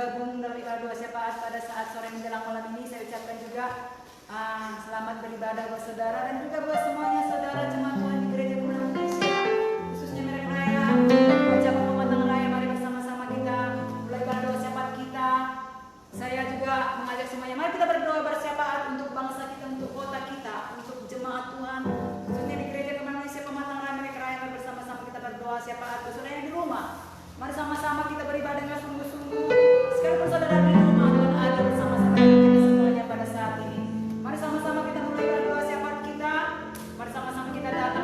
bergabung dalam ibadah doa syafaat pada saat sore menjelang malam ini. Saya ucapkan juga selamat beribadah buat saudara dan juga buat semuanya saudara jemaat Tuhan di Gereja Kemenangan Indonesia, khususnya Merek Raya, Jemaat Pematang Raya. Mari bersama-sama kita mulai ibadah doa syafaat kita. Saya juga mengajak semuanya, mari kita berdoa bersyafaat untuk bangsa kita, untuk kota kita, untuk jemaat Tuhan, khususnya di Gereja Kemenangan Indonesia Pematang Raya, Merek Raya. Mari bersama-sama kita berdoa syafaat. Saudara yang di rumah, mari sama-sama kita beribadah dengan sungguh-sungguh. Sekalipun saudara di rumah, Tuhan ada bersama-sama kita semuanya pada saat ini. Mari sama-sama kita mulai berdoa syafaat kita. Mari sama-sama kita datang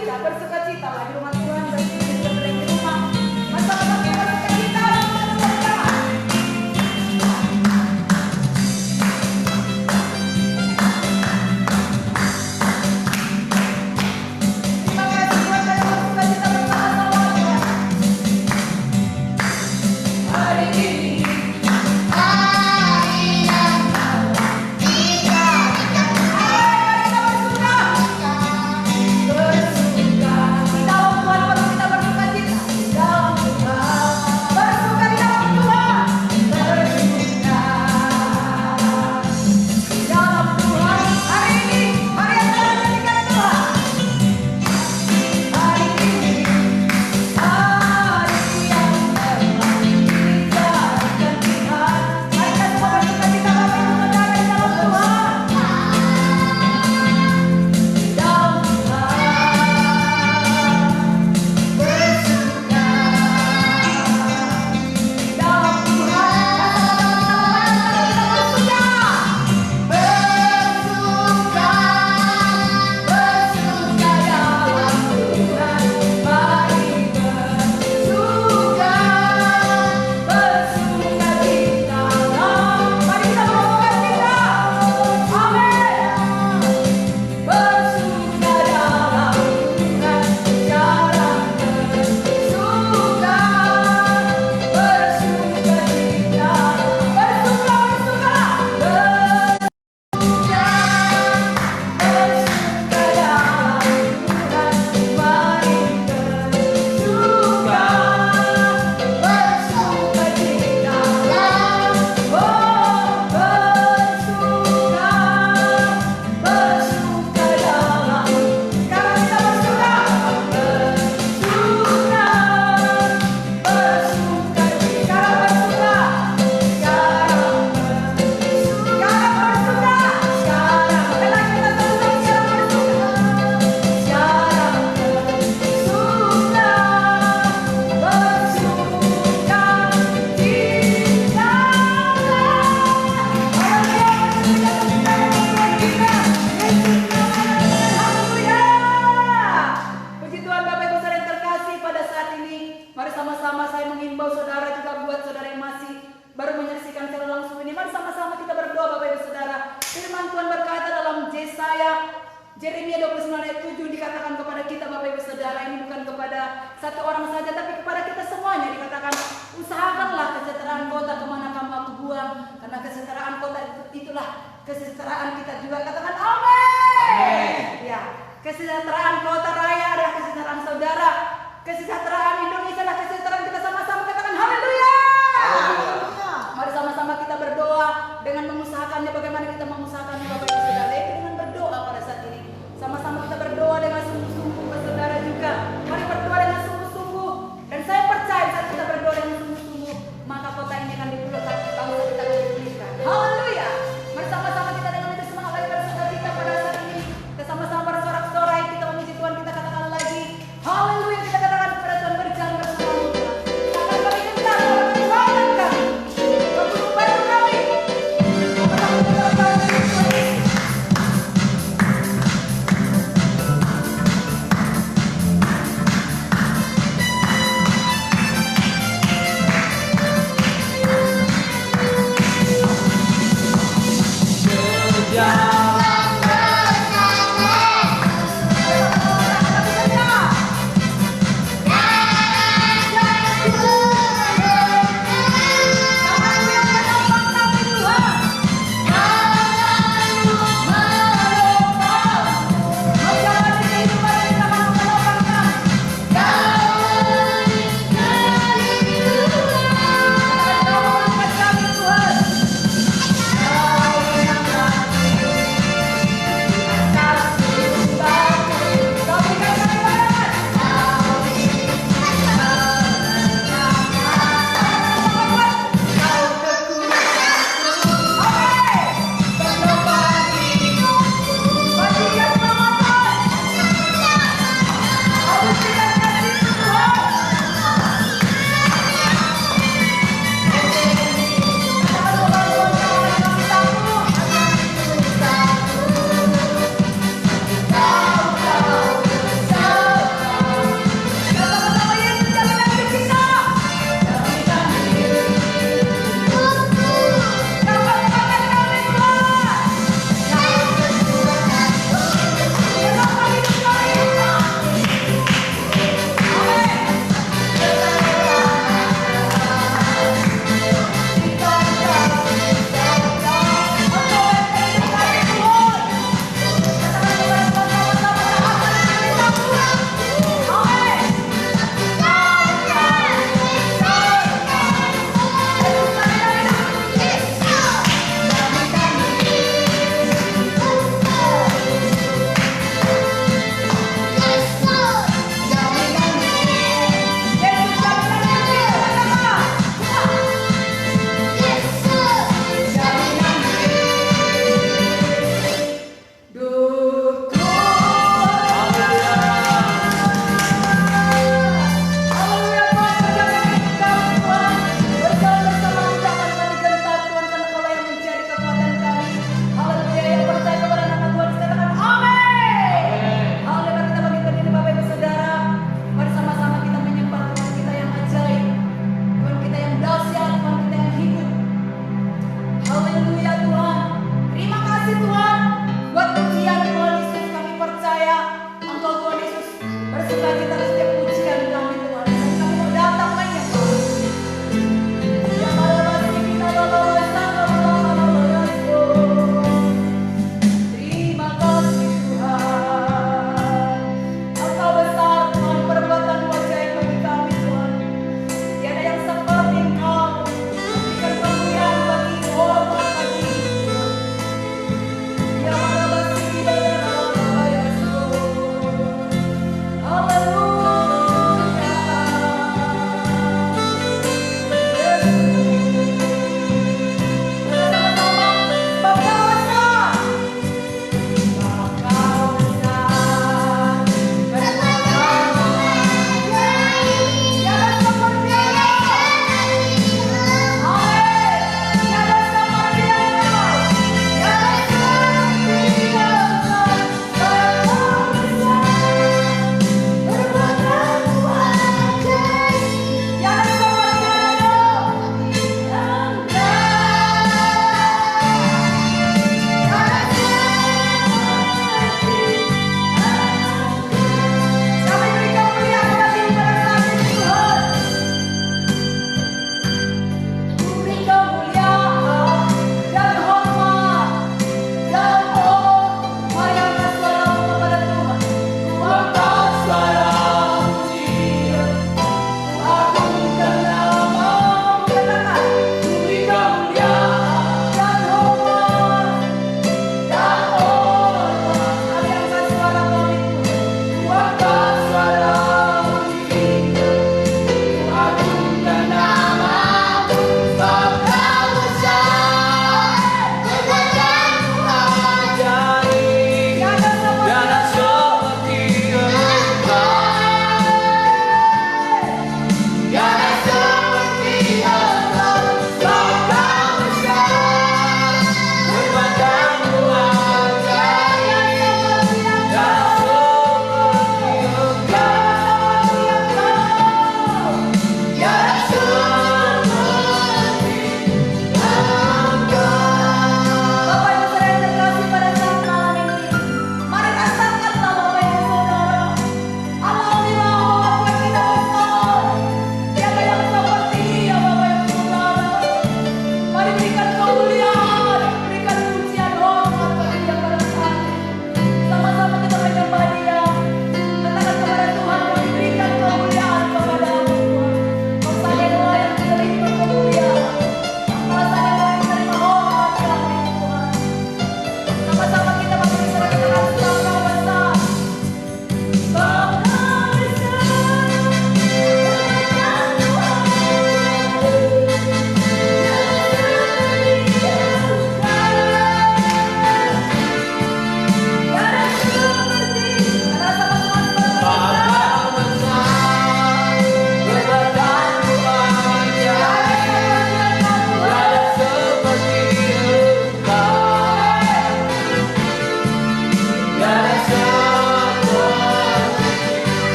bersukacita lah di rumah Tuhan, bersukacita di rumah. Masa-masa kita bersukacita, Yeremia 29 ayat 7 dikatakan kepada kita Bapak Ibu Saudara, ini bukan kepada satu orang saja tapi kepada kita semuanya, dikatakan usahakanlah kesejahteraan kota kemana kamu aku buang, karena kesejahteraan kota itulah kesejahteraan kita juga. Katakan amin. Ya, kesejahteraan kota raya adalah kesejahteraan saudara, kesejahteraan Indonesia adalah kesejahteraan kita sama-sama. Katakan haleluya. Mari sama-sama kita berdoa dengan mengusahakannya. Bagaimana kita mengusahakannya Bapak Ibu Saudara? Itu dengan berdoa pada saat ini. Sama-sama kita berdoa dengan sungguh-sungguh, saudara juga. Mari berdoa dengan sungguh-sungguh. Dan saya percaya saat kita berdoa dengan sungguh-sungguh, maka kota ini akan dipulihkan, bangsa kita akan dipulihkan. Haleluya. Mari sama-sama kita dengan lebih semangat lagi pada saudara kita pada saat ini. Kita sama-sama bersorak-sorai, kita memuji Tuhan, kita katakan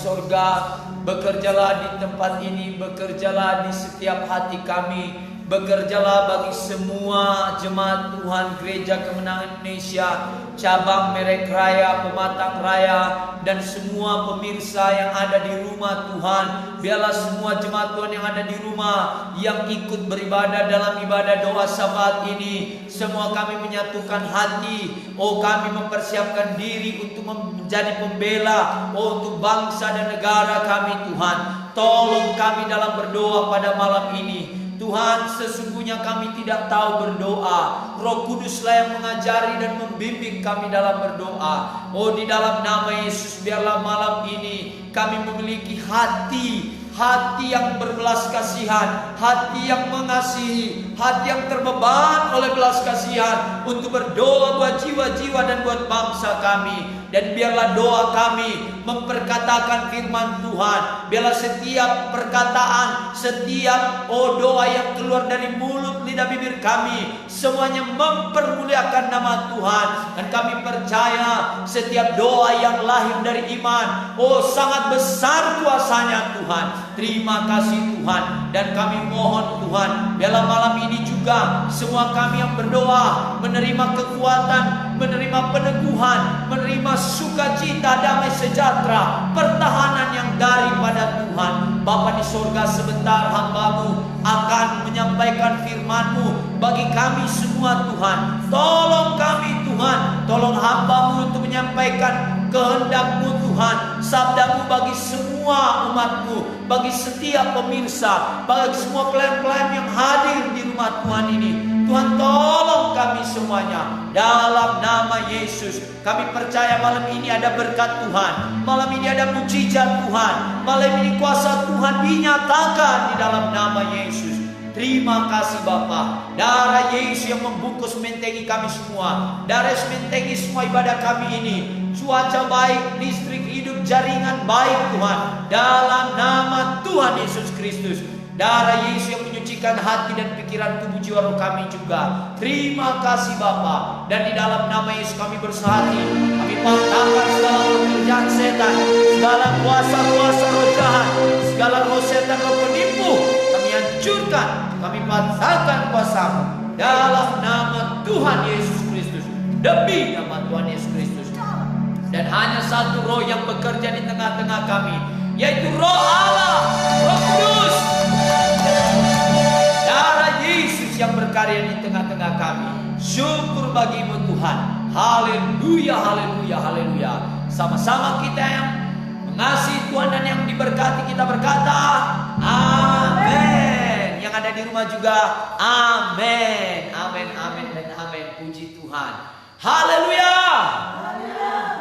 sorga, bekerjalah di tempat ini, bekerjalah di setiap hati kami, bekerjalah bagi semua jemaat Tuhan Gereja Kemenangan Indonesia, cabang Merek Raya, Pematang Raya, dan semua pemirsa yang ada di rumah Tuhan. Biarlah semua jemaat Tuhan yang ada di rumah, yang ikut beribadah dalam ibadah doa Sabat ini, semua kami menyatukan hati. Oh, kami mempersiapkan diri untuk menjadi pembela, oh, untuk bangsa dan negara kami Tuhan. Tolong kami dalam berdoa pada malam ini. Tuhan, sesungguhnya kami tidak tahu berdoa. Roh Kuduslah yang mengajari dan membimbing kami dalam berdoa. Oh, di dalam nama Yesus, biarlah malam ini kami memiliki hati yang berbelas kasihan, hati yang mengasihi, hati yang terbeban oleh belas kasihan untuk berdoa buat jiwa-jiwa dan buat bangsa kami. Dan biarlah doa kami memperkatakan firman Tuhan. Biarlah setiap perkataan, setiap doa yang keluar dari mulut lidah bibir kami, semuanya mempermuliakan nama Tuhan. Dan kami percaya setiap doa yang lahir dari iman, sangat besar kuasanya Tuhan. Terima kasih Tuhan. Dan kami mohon Tuhan, biarlah malam ini juga semua kami yang berdoa menerima kekuatan, menerima peneguhan, menerima sukacita, damai sejahtera, pertahanan yang daripada Tuhan. Bapa di sorga, sebentar hamba-Mu akan menyampaikan firman-Mu bagi kami semua Tuhan. Tolong kami Tuhan, tolong hamba-Mu untuk menyampaikan kehendak-Mu Tuhan, sabda-Mu bagi semua umat-Mu, bagi setiap pemirsa, bagi semua pelayan-pelayan yang hadir di rumah Tuhan ini. Tuhan, tolong kami semuanya dalam nama Yesus. Kami percaya malam ini ada berkat Tuhan, malam ini ada mujizat Tuhan, malam ini kuasa Tuhan dinyatakan di dalam nama Yesus. Terima kasih Bapa. Darah Yesus yang membungkus mentengi kami semua, darah Yesus mentengi semua ibadah kami ini. Cuaca baik, listrik hidup, jaringan baik Tuhan, dalam nama Tuhan Yesus Kristus. Darah Yesus yang menyucikan hati dan pikiran, tubuh, jiwa, roh kami juga. Terima kasih Bapa. Dan di dalam nama Yesus kami bersehati, kami patahkan segala pekerjaan setan, segala kuasa-kuasa roh jahat, segala roh setan, roh penipu, kami hancurkan, kami patahkan kuasa-Mu dalam nama Tuhan Yesus Kristus, demi nama Tuhan Yesus Kristus. Dan hanya satu roh yang bekerja di tengah-tengah kami, yaitu Roh Allah, Roh Kudus. Darah Yesus yang berkarya di tengah-tengah kami. Syukur bagi-Mu Tuhan. Haleluya, haleluya, haleluya. Sama-sama kita yang mengasihi Tuhan dan yang diberkati, kita berkata amin. Yang ada di rumah juga amin. Amin, amin, dan amin. Puji Tuhan. Haleluya.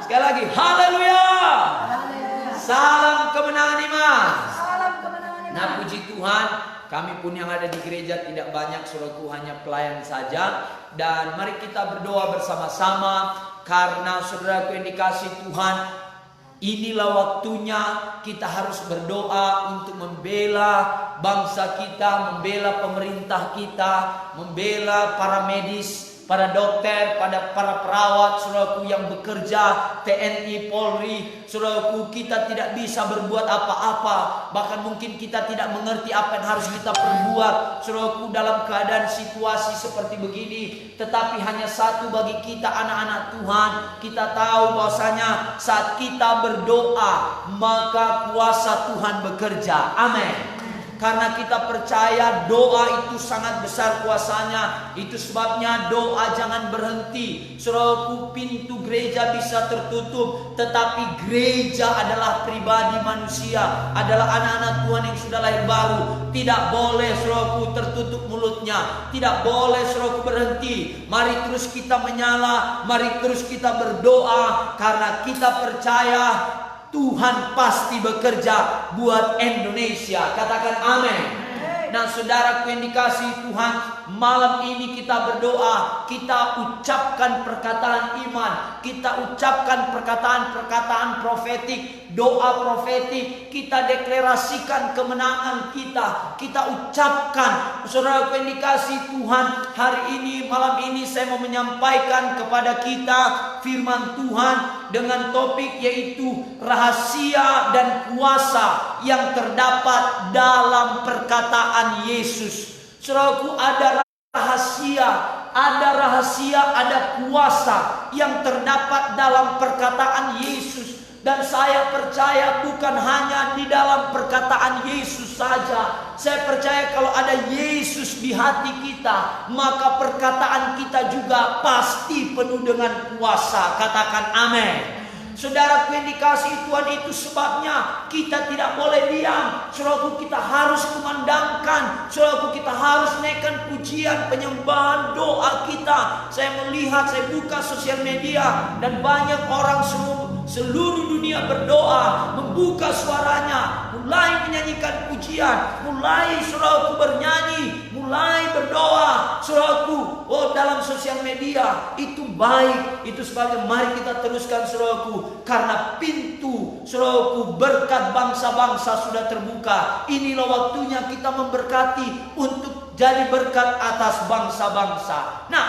Sekali lagi, haleluya. Salam kemenangan iman. Salam kemenangan iman. Nah, puji Tuhan, kami pun yang ada di gereja tidak banyak, saudaraku, hanya pelayan saja. Dan mari kita berdoa bersama-sama, karena saudaraku yang dikasih Tuhan, inilah waktunya kita harus berdoa untuk membela bangsa kita, membela pemerintah kita, membela para medis, para dokter, pada para perawat, saudaraku yang bekerja, TNI, Polri. Saudaraku, kita tidak bisa berbuat apa-apa, bahkan mungkin kita tidak mengerti apa yang harus kita perbuat, saudaraku, dalam keadaan situasi seperti begini. Tetapi hanya satu bagi kita anak-anak Tuhan, kita tahu bahwasanya saat kita berdoa, maka kuasa Tuhan bekerja. Amin. Karena kita percaya doa itu sangat besar kuasanya. Itu sebabnya doa jangan berhenti. Saudaraku, pintu gereja bisa tertutup, tetapi gereja adalah pribadi manusia, adalah anak-anak Tuhan yang sudah lahir baru. Tidak boleh saudaraku tertutup mulutnya, tidak boleh saudaraku berhenti. Mari terus kita menyala, mari terus kita berdoa, karena kita percaya Tuhan pasti bekerja buat Indonesia. Katakan amin. Nah, saudaraku yang dikasihi Tuhan, malam ini kita berdoa, kita ucapkan perkataan iman, kita ucapkan perkataan-perkataan profetik, doa profetik, kita deklarasikan kemenangan kita ucapkan. Saudaraku yang dikasihi Tuhan, hari ini, malam ini saya mau menyampaikan kepada kita firman Tuhan dengan topik yaitu rahasia dan kuasa yang terdapat dalam perkataan Yesus. Saudaraku, ada rahasia, ada kuasa yang terdapat dalam perkataan Yesus. Dan saya percaya bukan hanya di dalam perkataan Yesus saja. Saya percaya kalau ada Yesus di hati kita, maka perkataan kita juga pasti penuh dengan kuasa. Katakan amin. Saudaraku yang dikasihi Tuhan, itu sebabnya kita tidak boleh diam. Saudaraku, kita harus kumandangkan. Saudaraku, kita harus naikkan pujian, penyembahan, doa kita. Saya melihat, saya buka sosial media, dan banyak orang seluruh dunia berdoa, membuka suaranya, mulai menyanyikan pujian, mulai saudaraku bernyanyi, mulai berdoa. Saudaraku, dalam sosial media itu baik. Itu sebabnya mari kita teruskan saudaraku, karena pintu saudaraku berkat bangsa-bangsa sudah terbuka. Inilah waktunya kita memberkati untuk jadi berkat atas bangsa-bangsa. Nah,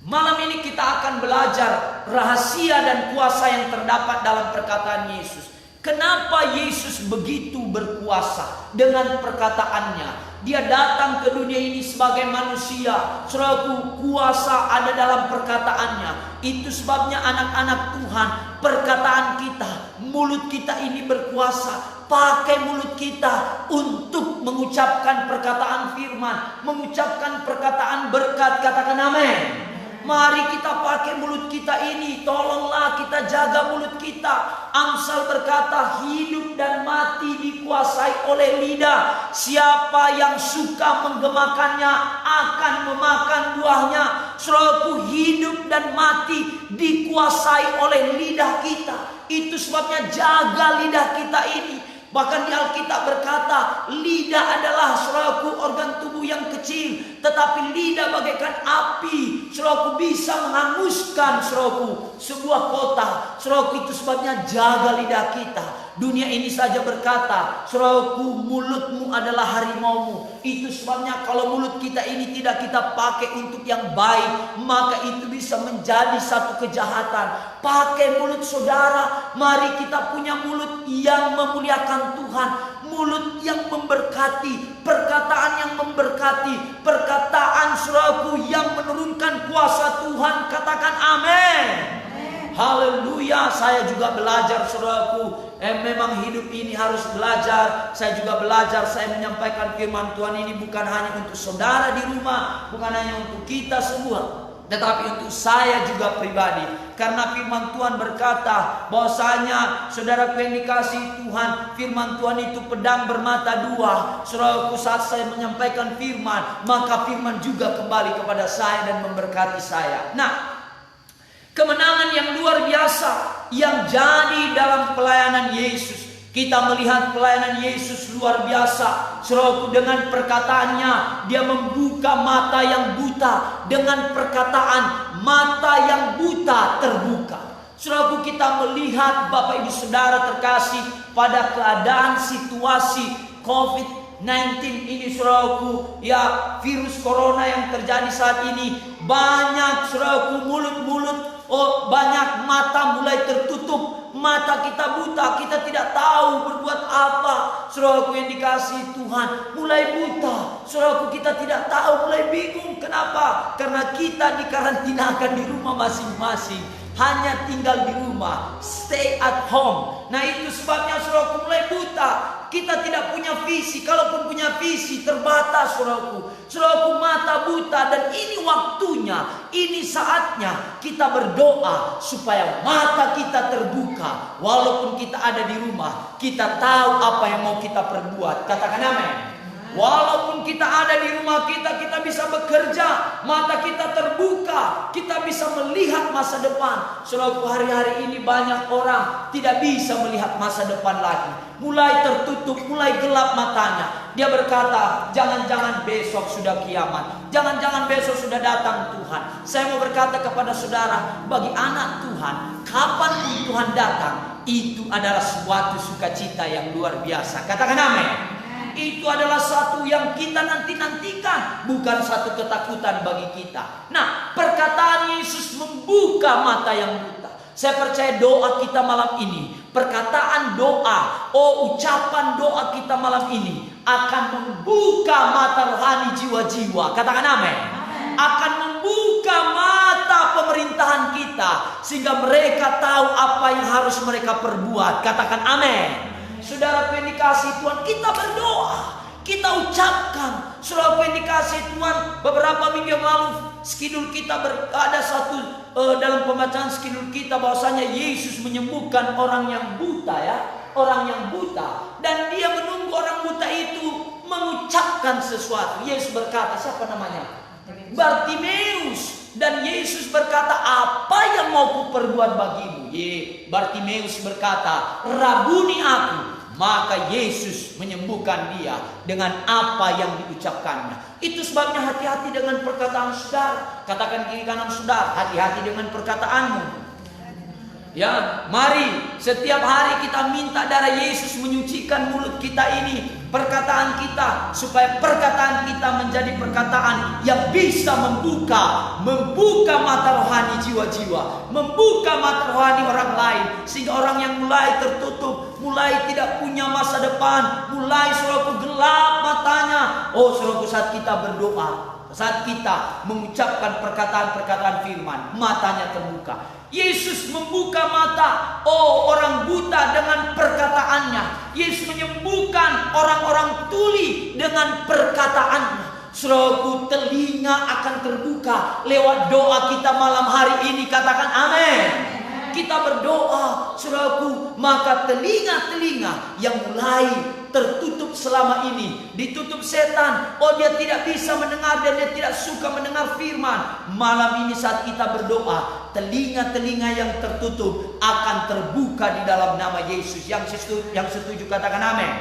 malam ini kita akan belajar rahasia dan kuasa yang terdapat dalam perkataan Yesus. Kenapa Yesus begitu berkuasa dengan perkataannya? Dia datang ke dunia ini sebagai manusia. Saudaraku, kuasa ada dalam perkataannya. Itu sebabnya anak-anak Tuhan, perkataan kita, mulut kita ini berkuasa. Pakai mulut kita untuk mengucapkan perkataan firman, mengucapkan perkataan berkat. Katakan amin. Mari kita pakai mulut kita ini. Tolonglah kita jaga mulut kita. Amsal berkata, hidup dan mati dikuasai oleh lidah. Siapa yang suka menggemakannya akan memakan buahnya. Saudaraku, hidup dan mati dikuasai oleh lidah kita. Itu sebabnya jaga lidah kita ini. Bahkan di Alkitab berkata, lidah adalah saudaraku organ tubuh yang kecil, tetapi lidah bagaikan api. Saudaraku, bisa menghanguskan saudaraku sebuah kota. Saudaraku, itu sebabnya jaga lidah kita. Dunia ini saja berkata, saudaraku, mulutmu adalah harimaumu. Itu sebabnya kalau mulut kita ini tidak kita pakai untuk yang baik, maka itu bisa menjadi satu kejahatan. Pakai mulut saudara. Mari kita punya mulut yang memuliakan Tuhan, mulut yang memberkati, perkataan yang memberkati, perkataan saudaraku yang menurunkan kuasa Tuhan. Katakan amin. Haleluya. Saya juga belajar saudaraku. Memang hidup ini harus belajar. Saya juga belajar. Saya menyampaikan firman Tuhan ini bukan hanya untuk saudara di rumah, bukan hanya untuk kita semua, tetapi untuk saya juga pribadi. Karena firman Tuhan berkata bahwasanya, saudaraku yang dikasihi Tuhan, firman Tuhan itu pedang bermata dua. Saudaraku, saat saya menyampaikan firman, maka firman juga kembali kepada saya dan memberkati saya. Nah, kemenangan yang luar biasa yang jadi dalam pelayanan Yesus. Kita melihat pelayanan Yesus luar biasa. Saudaraku, dengan perkataannya dia membuka mata yang buta. Dengan perkataan, mata yang buta terbuka. Saudaraku, kita melihat Bapak Ibu Saudara terkasih, pada keadaan situasi COVID-19 ini saudaraku, ya, virus corona yang terjadi saat ini, banyak saudaraku mulut-mulut, banyak mata mulai tertutup. Mata kita buta, kita tidak tahu berbuat apa. Saudaraku yang dikasihi Tuhan, mulai buta. Saudaraku, kita tidak tahu, mulai bingung. Kenapa? Karena kita dikarantinakan di rumah masing-masing. Hanya tinggal di rumah, stay at home. Nah, itu sebabnya saudaraku mulai buta. Kita tidak punya visi. Kalaupun punya visi, terbatas saudaraku. Saudaraku, mata buta. Dan ini waktunya, ini saatnya kita berdoa supaya mata kita terbuka. Walaupun kita ada di rumah, kita tahu apa yang mau kita perbuat. Katakan amin. Walaupun kita ada di rumah kita bisa bekerja, mata kita terbuka, kita bisa melihat masa depan. Saudaraku, hari-hari ini banyak orang tidak bisa melihat masa depan lagi. Mulai tertutup, mulai gelap matanya. Dia berkata, jangan-jangan besok sudah kiamat, jangan-jangan besok sudah datang Tuhan. Saya mau berkata kepada saudara, bagi anak Tuhan, kapanpun Tuhan datang, itu adalah suatu sukacita yang luar biasa. Katakan amin. Itu adalah satu yang kita nantikan, bukan satu ketakutan bagi kita. Nah, perkataan Yesus membuka mata yang buta. Saya percaya doa kita malam ini, perkataan doa, ucapan doa kita malam ini akan membuka mata rohani jiwa-jiwa. Katakan amin. Akan membuka mata pemerintahan kita sehingga mereka tahu apa yang harus mereka perbuat. Katakan amin. Saudara yang dikasihi Tuhan, kita berdoa, kita ucapkan. Saudara yang dikasihi Tuhan, beberapa minggu yang lalu skidul kita ada satu dalam pembacaan skidul kita bahwasanya Yesus menyembuhkan orang yang buta, ya, orang yang buta, dan dia menunggu orang buta itu mengucapkan sesuatu. Yesus berkata, siapa namanya? Bartimeus. Dan Yesus berkata, apa yang mau kuperbuat bagimu? Bartimeus berkata, Rabuni aku. Maka Yesus menyembuhkan dia dengan apa yang diucapkannya. Itu sebabnya hati-hati dengan perkataan saudara. Katakan kiri kanan saudara, hati-hati dengan perkataanmu. Ya, mari setiap hari kita minta darah Yesus menyucikan mulut kita ini, perkataan kita, supaya perkataan kita menjadi perkataan yang bisa membuka mata rohani jiwa-jiwa, membuka mata rohani orang lain, sehingga orang yang mulai tertutup, mulai tidak punya masa depan, mulai saudaraku gelap matanya. Saudaraku, saat kita berdoa, saat kita mengucapkan perkataan-perkataan firman, matanya terbuka. Yesus membuka mata orang buta dengan perkataannya. Yesus menyembuhkan orang-orang tuli dengan perkataannya. Saudaraku, telinga akan terbuka lewat doa kita malam hari ini. Katakan amin. Kita berdoa, saudaraku, maka telinga-telinga yang mulai tertutup selama ini, ditutup setan, dia tidak bisa mendengar dan dia tidak suka mendengar firman. Malam ini saat kita berdoa, telinga-telinga yang tertutup akan terbuka di dalam nama Yesus. Yang setuju katakan amin.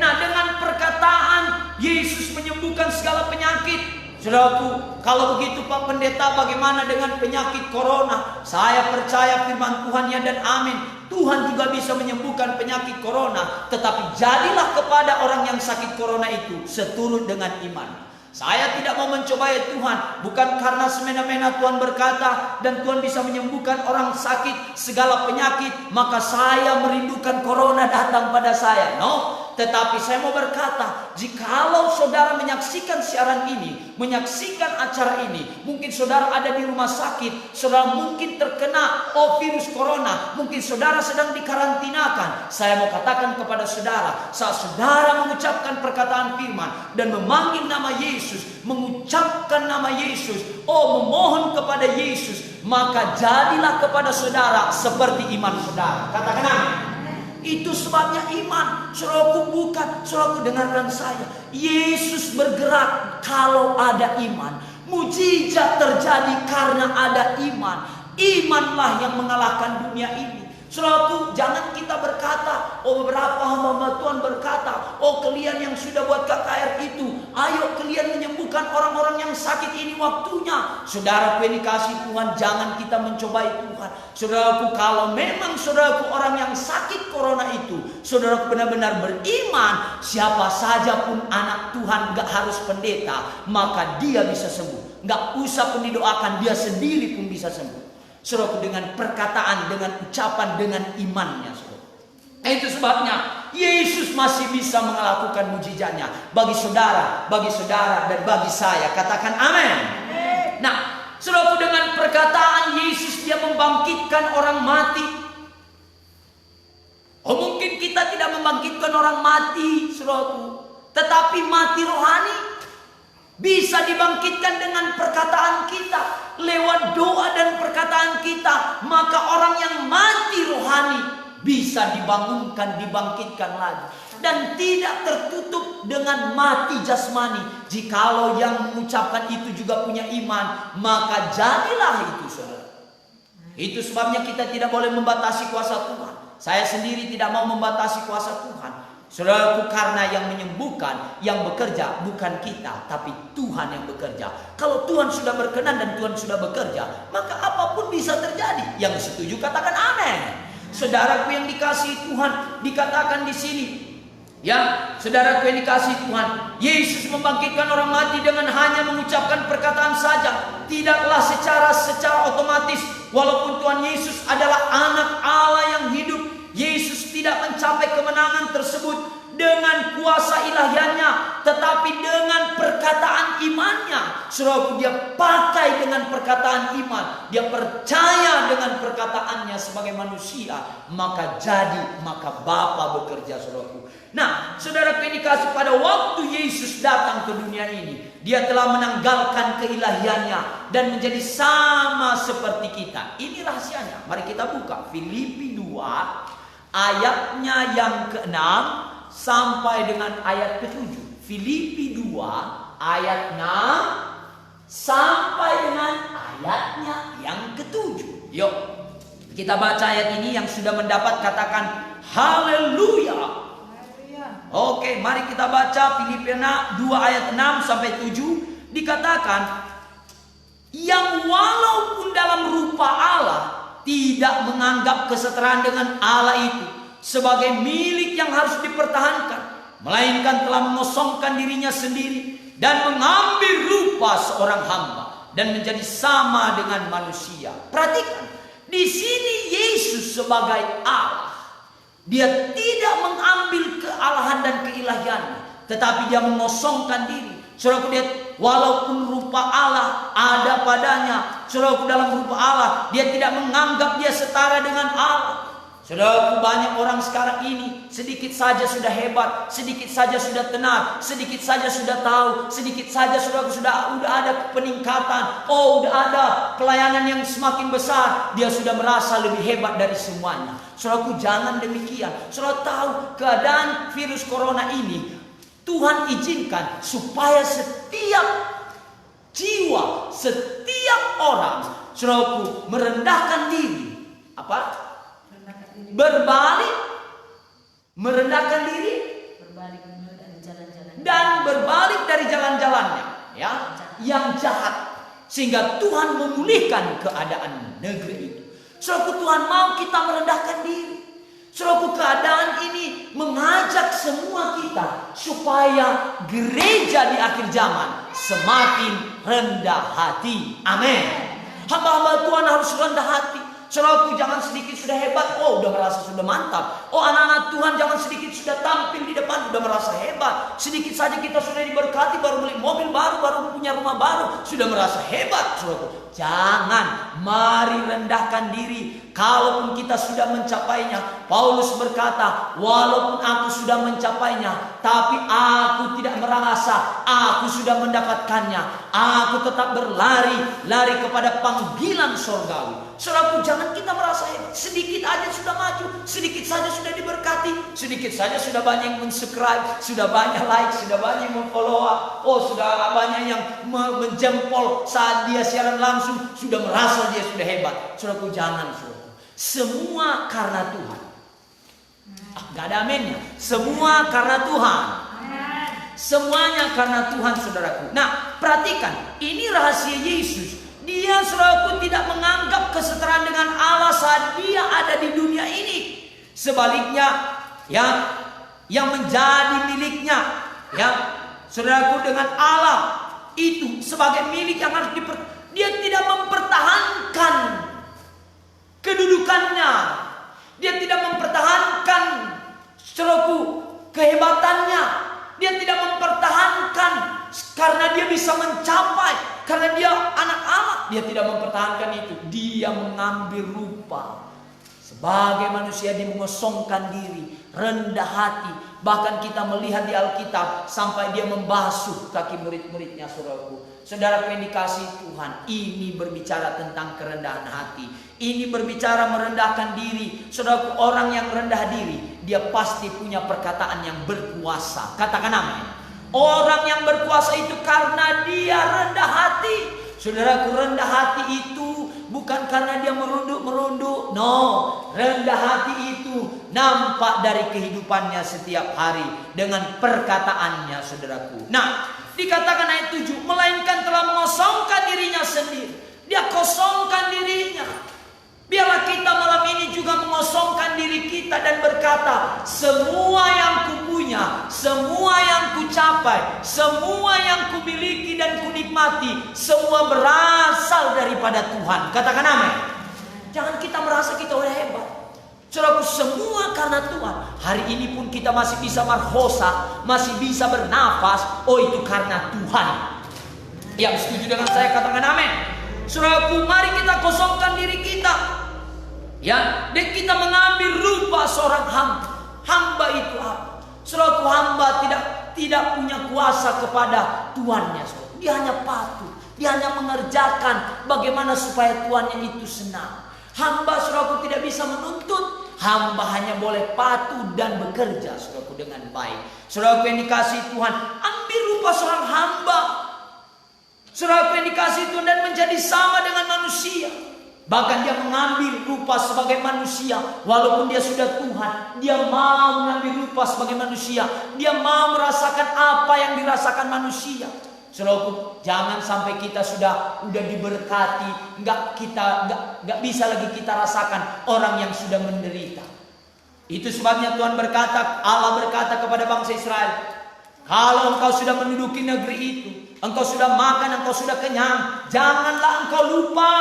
Nah, dengan perkataan Yesus menyembuhkan segala penyakit. Saudaraku, kalau begitu Pak Pendeta, bagaimana dengan penyakit corona? Saya percaya firman Tuhan, ya dan amin. Tuhan juga bisa menyembuhkan penyakit corona. Tetapi jadilah kepada orang yang sakit corona itu seturut dengan iman. Saya tidak mau mencobai Tuhan, bukan karena semena-mena Tuhan berkata dan Tuhan bisa menyembuhkan orang sakit segala penyakit, maka saya merindukan corona datang pada saya. No, tetapi saya mau berkata, jikalau saudara menyaksikan siaran ini, menyaksikan acara ini, mungkin saudara ada di rumah sakit, saudara mungkin terkena virus corona, mungkin saudara sedang dikarantinakan. Saya mau katakan kepada saudara, saat saudara mengucapkan perkataan firman dan memanggil nama Yesus, mengucapkan nama Yesus, memohon kepada Yesus, maka jadilah kepada saudara seperti iman saudara. Katakan amin. Itu sebabnya iman. Saudaraku, bukan, saudaraku dengarkan saya, Yesus bergerak kalau ada iman. Mujizat terjadi karena ada iman. Imanlah yang mengalahkan dunia ini. Saudaraku, jangan kita berkata, beberapa hamba Tuhan berkata, kalian yang sudah buat KKR itu, ayo kalian menyembuhkan orang-orang yang sakit, ini waktunya. Saudaraku yang dikasihi Tuhan, jangan kita mencobai Tuhan. Saudaraku, kalau memang saudaraku orang yang sakit corona itu, saudaraku benar-benar beriman, siapa saja pun anak Tuhan, gak harus pendeta, maka dia bisa sembuh. Gak usah pun didoakan, dia sendiri pun bisa sembuh. Saudaraku, dengan perkataan, dengan ucapan, dengan imannya, saudara. Itu sebabnya Yesus masih bisa melakukan mujizatnya bagi saudara, dan bagi saya. Katakan amin. Nah, saudaraku, dengan perkataan Yesus dia membangkitkan orang mati. Mungkin kita tidak membangkitkan orang mati, saudaraku, tetapi mati rohani bisa dibangkitkan dengan perkataan kita. Lewat doa dan perkataan kita, maka orang yang mati rohani bisa dibangunkan, dibangkitkan lagi. Dan tidak tertutup dengan mati jasmani. Jikalau yang mengucapkan itu juga punya iman, maka jadilah itu, saudara. Itu sebabnya kita tidak boleh membatasi kuasa Tuhan. Saya sendiri tidak mau membatasi kuasa Tuhan. Saudaraku, karena yang menyembuhkan, yang bekerja bukan kita, tapi Tuhan yang bekerja. Kalau Tuhan sudah berkenan dan Tuhan sudah bekerja, maka apapun bisa terjadi. Yang setuju katakan amin. Saudaraku yang dikasihi Tuhan, dikatakan di sini, Ya, saudara yang dikasihi Tuhan, Yesus membangkitkan orang mati dengan hanya mengucapkan perkataan saja. Tidaklah secara otomatis. Walaupun Tuhan Yesus adalah anak Allah yang hidup, Yesus tidak mencapai kemenangan tersebut dengan kuasa ilahiannya, tetapi dengan perkataan imannya. Saudaraku, dia pakai dengan perkataan iman. Dia percaya dengan perkataannya sebagai manusia. Maka Bapa bekerja, saudaraku. Nah, saudara dikasih, pada waktu Yesus datang ke dunia ini, dia telah menanggalkan keilahiannya dan menjadi sama seperti kita. Ini rahasianya. Mari kita buka Filipi 2 ayatnya yang ke-6 sampai dengan ayat ke-7. Filipi 2 ayat 6 sampai dengan ayatnya yang ke-7. Yuk, kita baca ayat ini. Yang sudah mendapat katakan haleluya. Oke, mari kita baca Filipi 2 ayat 6 sampai 7. Dikatakan, yang walaupun dalam rupa Allah tidak menganggap kesetaraan dengan Allah itu sebagai milik yang harus dipertahankan, melainkan telah mengosongkan dirinya sendiri dan mengambil rupa seorang hamba dan menjadi sama dengan manusia. Perhatikan, di sini Yesus sebagai Allah, dia tidak mengambil kealahan dan keilahiannya, tetapi dia mengosongkan diri. Saudaraku, lihat, walaupun rupa Allah ada padanya, saudaraku, dalam rupa Allah, dia tidak menganggap dia setara dengan Allah. Saudaraku, banyak orang sekarang ini sedikit saja sudah hebat, sedikit saja sudah tenar, sedikit saja sudah tahu, sedikit saja saudaraku sudah ada peningkatan, udah ada pelayanan yang semakin besar, dia sudah merasa lebih hebat dari semuanya. Saudaraku, jangan demikian. Saudara tahu keadaan virus corona ini, Tuhan izinkan supaya setiap jiwa, setiap orang, saudaraku, merendahkan diri. Apa? Berbalik, merendahkan diri, dan berbalik dari jalan-jalannya, ya, yang jahat, sehingga Tuhan memulihkan keadaan negeri itu. Saudaraku, Tuhan mau kita merendahkan diri. Saudaraku, keadaan ini mengajak semua kita supaya gereja di akhir zaman semakin rendah hati. Amin. Hamba-hamba Tuhan harus rendah hati. Saudaraku, jangan sedikit sudah hebat, udah merasa sudah mantap. Anak-anak Tuhan jangan sedikit sudah tampil di depan, udah merasa hebat. Sedikit saja kita sudah diberkati, baru beli mobil baru, baru punya rumah baru, sudah merasa hebat. Saudaraku, jangan, mari rendahkan diri. Kalaupun kita sudah mencapainya, Paulus berkata, walaupun aku sudah mencapainya, tapi aku tidak merasa aku sudah mendapatkannya. Aku tetap lari kepada panggilan surgawi. Saudaraku, jangan kita merasa hebat. Sedikit aja sudah maju, sedikit saja sudah diberkati, sedikit saja sudah banyak yang mensubscribe, sudah banyak like, sudah banyak yang memfollow up, sudah banyak yang menjempol saat dia siaran langsung, sudah merasa dia sudah hebat. Saudaraku, jangan, saudaraku. Semua karena Tuhan. Gak ada aminnya. Semua karena Tuhan. Semuanya karena Tuhan, saudaraku. Nah, perhatikan, ini rahasia Yesus. Dia, saudaraku, tidak menganggap kesetaraan dengan Allah saat dia ada di dunia ini. Sebaliknya, ya, yang menjadi miliknya, ya, saudaraku, dengan Allah itu sebagai milik yang harus dia tidak mempertahankan kedudukannya. Dia tidak mempertahankan, saudaraku, kehebatannya. Dia tidak mempertahankan karena dia bisa mencapai, karena dia anak Allah. Dia tidak mempertahankan itu. Dia mengambil rupa sebagai manusia. Dia mengosongkan diri, rendah hati. Bahkan kita melihat di Alkitab sampai dia membasuh kaki murid-muridnya, saudaraku. Saudaraku yang dikasihi Tuhan, ini berbicara tentang kerendahan hati. Ini berbicara merendahkan diri. Saudaraku, orang yang rendah diri, dia pasti punya perkataan yang berkuasa. Katakan amin. Orang yang berkuasa itu karena dia rendah hati. Saudaraku, rendah hati itu bukan karena dia merunduk-merunduk. No, rendah hati itu nampak dari kehidupannya setiap hari dengan perkataannya, saudaraku. Nah, dikatakan ayat 7, melainkan telah mengosongkan dirinya sendiri. Dia kosongkan dirinya. Biarlah kita malam ini juga mengosongkan diri kita dan berkata, semua yang kupunya, semua yang kucapai, semua yang kumiliki dan kunikmati, semua berasal daripada Tuhan. Katakan amin. Jangan kita merasa kita udah hebat. Saudaraku, semua karena Tuhan. Hari ini pun kita masih bisa marhosa, masih bisa bernafas. Oh, itu karena Tuhan. Yang setuju dengan saya katakan amin. Saudaraku, mari kita kosongkan diri kita. Ya, dan kita mengambil rupa seorang hamba. Hamba itu apa? Saudaraku, hamba tidak punya kuasa kepada tuannya. Dia hanya patuh. Dia hanya mengerjakan bagaimana supaya tuannya itu senang. Hamba, saudaraku, tidak bisa menuntut. Hamba hanya boleh patuh dan bekerja, saudaraku, dengan baik. Saudaraku yang dikasihi Tuhan, ambil rupa seorang hamba. Saudaraku yang dikasihi Tuhan, dan menjadi sama dengan manusia. Bahkan dia mengambil rupa sebagai manusia. Walaupun dia sudah Tuhan, dia mau mengambil rupa sebagai manusia. Dia mau merasakan apa yang dirasakan manusia. Saudaraku, jangan sampai kita sudah diberkati, nggak bisa lagi kita rasakan orang yang sudah menderita. Itu sebabnya Tuhan berkata, Allah berkata kepada bangsa Israel, kalau engkau sudah menduduki negeri itu, engkau sudah makan, engkau sudah kenyang, janganlah engkau lupa,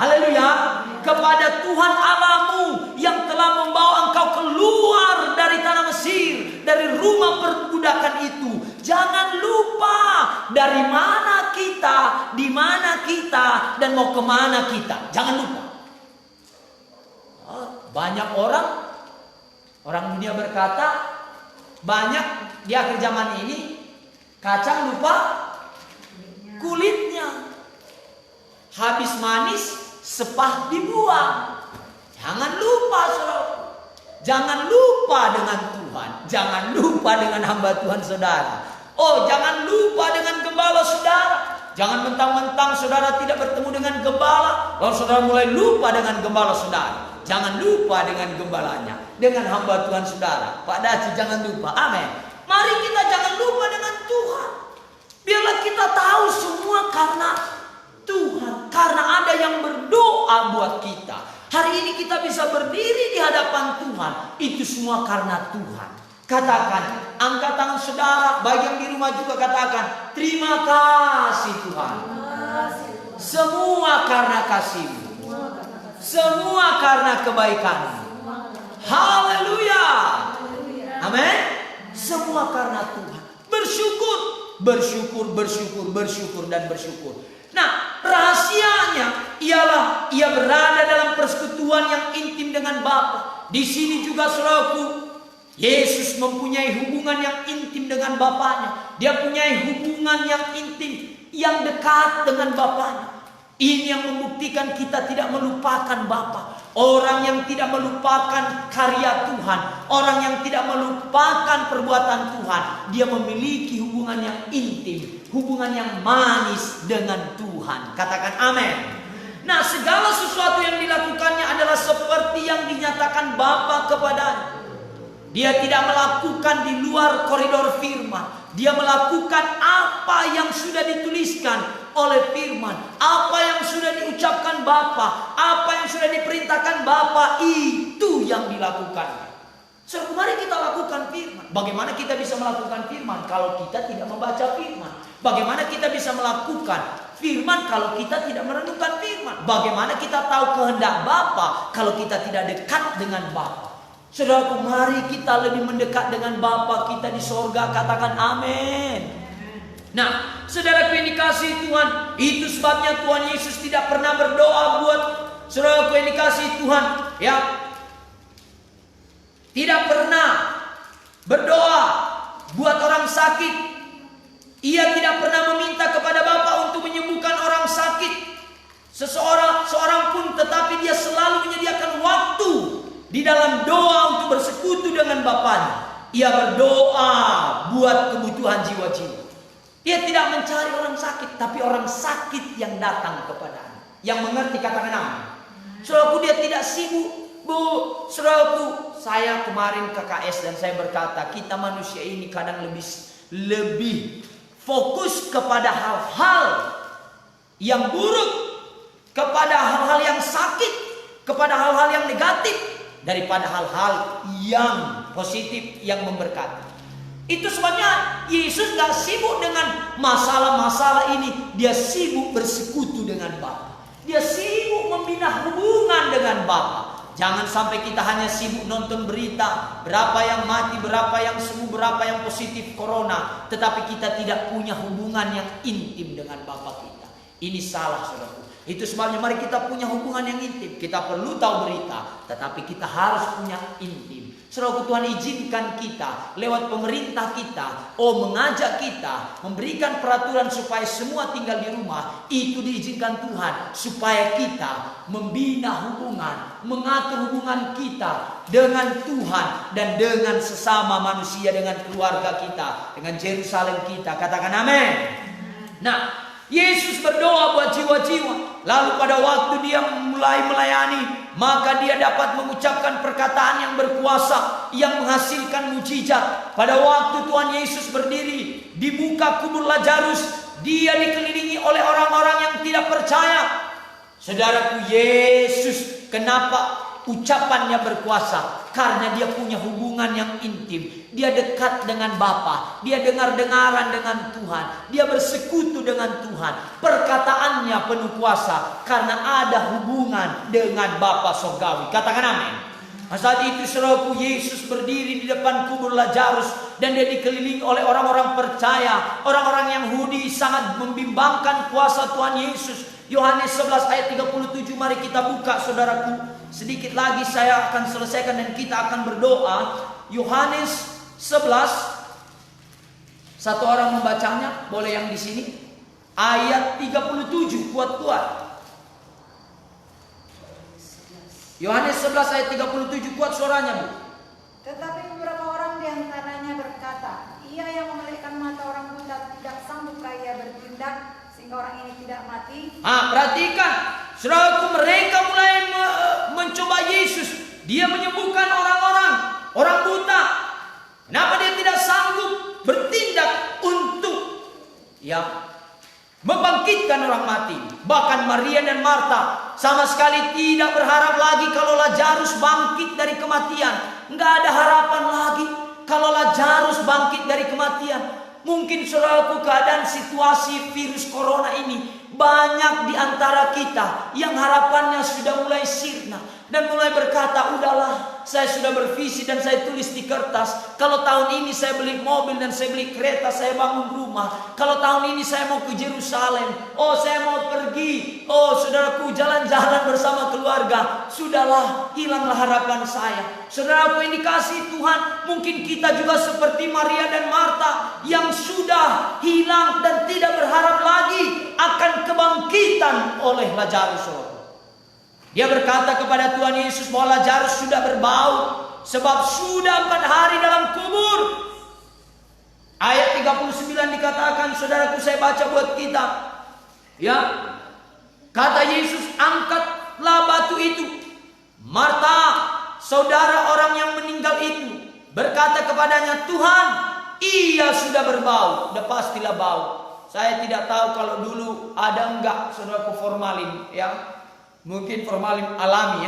haleluya, kepada Tuhan Allahmu yang telah membawa engkau keluar dari tanah Mesir, dari rumah perbudakan itu. Jangan lupa dari mana kita, di mana kita, dan mau kemana kita. Jangan lupa. Banyak orang dunia berkata, banyak di akhir zaman ini kacang lupa kulitnya. Habis manis sepah dibuang. Jangan lupa, saudara. Jangan lupa dengan Tuhan. Jangan lupa dengan hamba Tuhan saudara. Oh, jangan lupa dengan gembala saudara. Jangan mentang-mentang saudara tidak bertemu dengan gembala, lalu saudara mulai lupa dengan gembala saudara. Jangan lupa dengan gembalanya, dengan hamba Tuhan saudara. Pak Daci, jangan lupa. Amin. Mari kita jangan lupa dengan Tuhan. Biarlah kita tahu semua karena Tuhan. Karena ada yang berdoa buat kita. Hari ini kita bisa berdiri di hadapan Tuhan. Itu semua karena Tuhan. Katakan, angkat tangan saudara. Bagi yang di rumah juga katakan, terima kasih Tuhan. Semua karena kasih-Mu. Semua karena kebaikan-Mu. Haleluya. Amin. Semua karena Tuhan. Bersyukur, bersyukur, bersyukur, bersyukur, dan bersyukur. Nah, rahasianya ialah ia berada dalam persekutuan yang intim dengan Bapa. Di sini juga saudaraku, Yesus mempunyai hubungan yang intim dengan Bapaknya. Dia punya hubungan yang intim, yang dekat dengan Bapaknya. Ini yang membuktikan kita tidak melupakan Bapa. Orang yang tidak melupakan karya Tuhan, orang yang tidak melupakan perbuatan Tuhan, dia memiliki hubungan yang intim, hubungan yang manis dengan Tuhan. Katakan amin. Nah, segala sesuatu yang dilakukannya adalah seperti yang dinyatakan Bapa kepadanya. Dia tidak melakukan di luar koridor firman. Dia melakukan apa yang sudah dituliskan oleh firman. Apa yang sudah diucapkan Bapa, apa yang sudah diperintahkan Bapa, itu yang dilakukan. So, mari kita lakukan firman. Bagaimana kita bisa melakukan firman kalau kita tidak membaca firman? Bagaimana kita bisa melakukan firman kalau kita tidak merenungkan firman? Bagaimana kita tahu kehendak Bapa kalau kita tidak dekat dengan Bapa? Saudaraku, mari kita lebih mendekat dengan Bapa kita di sorga. Katakan amin. Nah, saudaraku yang dikasihi Tuhan, itu sebabnya Tuhan Yesus tidak pernah berdoa buat saudaraku yang dikasihi Tuhan, ya, tidak pernah berdoa buat orang sakit. Ia tidak pernah meminta kepada Bapa untuk menyembuhkan orang sakit, seorang pun, tetapi dia selalu menyediakan waktu di dalam doa untuk bersekutu dengan Bapanya. Ia berdoa buat kebutuhan jiwa-jiwa. Dia tidak mencari orang sakit, tapi orang sakit yang datang kepadanya, yang mengerti. Katakan amin. Saudaraku, dia tidak sibuk. Bu, saudaraku, saya kemarin ke KS dan saya berkata, kita manusia ini kadang lebih fokus kepada hal-hal yang buruk, kepada hal-hal yang sakit, kepada hal-hal yang negatif daripada hal-hal yang positif yang memberkati. Itu sebabnya Yesus gak sibuk dengan masalah-masalah ini. Dia sibuk bersekutu dengan Bapa. Dia sibuk membina hubungan dengan Bapa. Jangan sampai kita hanya sibuk nonton berita, berapa yang mati, berapa yang sembuh, berapa yang positif corona, tetapi kita tidak punya hubungan yang intim dengan Bapa kita. Ini salah, saudaraku. Itu sebabnya mari kita punya hubungan yang intim. Kita perlu tahu berita, tetapi kita harus punya intim. Saudaraku, Tuhan izinkan kita lewat pemerintah kita, mengajak kita, memberikan peraturan supaya semua tinggal di rumah. Itu diizinkan Tuhan supaya kita membina hubungan, mengatur hubungan kita dengan Tuhan dan dengan sesama manusia, dengan keluarga kita, dengan Yerusalem kita. Katakan amin. Nah, Yesus berdoa buat jiwa-jiwa. Lalu pada waktu dia mulai melayani, maka dia dapat mengucapkan perkataan yang berkuasa, yang menghasilkan mujizat. Pada waktu Tuhan Yesus berdiri di muka kubur Lazarus, dia dikelilingi oleh orang-orang yang tidak percaya. Saudaraku, Yesus, kenapa ucapannya berkuasa? Karena dia punya hubungan yang intim. Dia dekat dengan Bapa. Dia dengar-dengaran dengan Tuhan. Dia bersekutu dengan Tuhan. Perkataannya penuh kuasa karena ada hubungan dengan Bapa Surgawi. Katakan amin. Saat itu saudaraku, Yesus berdiri di depan kubur Lazarus dan dia dikelilingi oleh orang-orang percaya. Orang-orang Yahudi sangat membimbangkan kuasa Tuhan Yesus. Yohanes 11 ayat 37, mari kita buka saudaraku. Sedikit lagi saya akan selesaikan dan kita akan berdoa. Yohanes 11, satu orang membacanya, boleh yang di sini. Ayat 37, kuat-kuat. Yohanes 11 ayat 37, kuat suaranya, Bu. Tetapi beberapa orang di antaranya berkata, ia yang memelihkan mata orang buta tidak sanggupkah ia bertindak sehingga orang ini tidak mati? Perhatikan, saudaraku, mereka mulai mencoba Yesus. Dia menyembuhkan orang buta. Kenapa dia tidak sanggup bertindak untuk membangkitkan orang mati? Bahkan Maria dan Marta sama sekali tidak berharap lagi kalau Lazarus bangkit dari kematian. Nggak ada harapan lagi kalau Lazarus bangkit dari kematian. Mungkin saudaraku, keadaan situasi virus corona ini, banyak di antara kita yang harapannya sudah mulai sirna dan mulai berkata, udahlah, saya sudah bervisi dan saya tulis di kertas. Kalau tahun ini saya beli mobil dan saya beli kereta, saya bangun rumah. Kalau tahun ini saya mau ke Yerusalem, saya mau pergi, saudaraku, jalan-jalan bersama keluarga. Sudahlah, hilanglah harapan saya. Saudaraku, indikasi Tuhan, mungkin kita juga seperti Maria dan Marta yang sudah hilang dan tidak berharap lagi akan kebangkitan oleh Lazarus. Dia berkata kepada Tuhan Yesus bahwa Lazarus sudah berbau sebab sudah 4 hari dalam kubur. Ayat 39 dikatakan, saudaraku, saya baca buat kita. Kata Yesus, angkatlah batu itu. Marta, saudara orang yang meninggal itu, berkata kepadanya, Tuhan, ia sudah berbau. Udah pastilah bau. Saya tidak tahu kalau dulu ada enggak, saudaraku, formalin, mungkin formalin alami,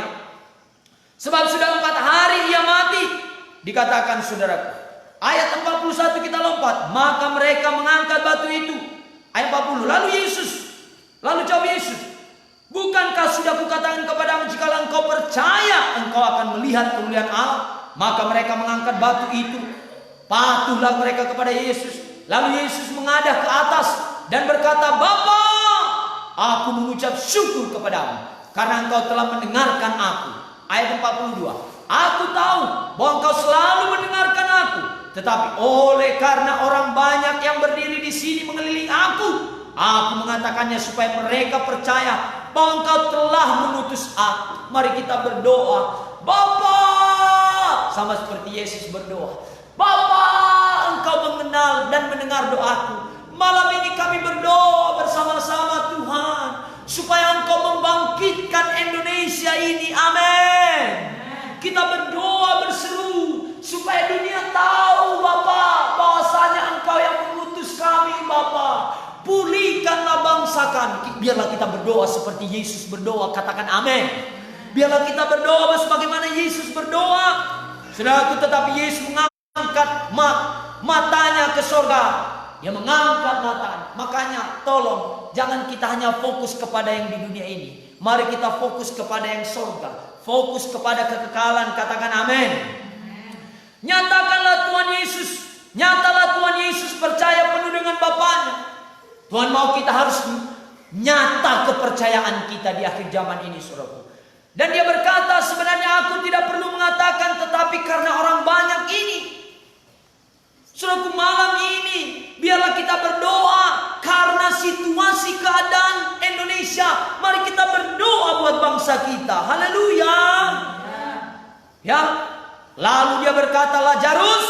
sebab sudah 4 hari ia mati. Dikatakan, saudaraku, ayat 41 kita lompat. Maka mereka mengangkat batu itu. Ayat 40. Lalu jawab Yesus, bukankah sudah kukatakan kepadamu, jikalau engkau percaya, engkau akan melihat kemuliaan Allah? Maka mereka mengangkat batu itu. Patuhlah mereka kepada Yesus. Lalu Yesus mengadah ke atas dan berkata, Bapa, aku mengucap syukur kepadamu karena engkau telah mendengarkan aku. Ayat 42. Aku tahu bahwa engkau selalu mendengarkan aku, tetapi oleh karena orang banyak yang berdiri di sini mengelilingi aku mengatakannya supaya mereka percaya bahwa engkau telah mengutus aku. Mari kita berdoa. Bapa, sama seperti Yesus berdoa. Bapa, engkau mengenal dan mendengar doaku. Malam ini kami berdoa bersama-sama Tuhan, supaya engkau membangkitkan Indonesia ini. Amin. Kita berdoa berseru supaya dunia tahu, Bapa, bahwasanya engkau yang mengutus kami, Bapa. Pulihkanlah bangsa kami. Biarlah kita berdoa seperti Yesus berdoa. Katakan amin. Biarlah kita berdoa sebagaimana Yesus berdoa. Saudaraku, tetapi Yesus mengangkat matanya ke surga. Dia mengangkat matanya. Makanya tolong jangan kita hanya fokus kepada yang di dunia ini. Mari kita fokus kepada yang surga. Fokus kepada kekekalan. Katakan amin. Nyatakanlah Tuhan Yesus. Nyatalah Tuhan Yesus percaya penuh dengan Bapaknya. Tuhan mau kita harus nyata kepercayaan kita di akhir zaman ini, saudaraku. Dan dia berkata, sebenarnya aku tidak perlu mengatakan, tetapi karena orang banyak ini. Saudaraku, malam ini biarlah kita berdoa karena situasi keadaan Indonesia. Mari kita berdoa buat bangsa kita. Haleluya. Ya. Lalu dia berkata, Lazarus,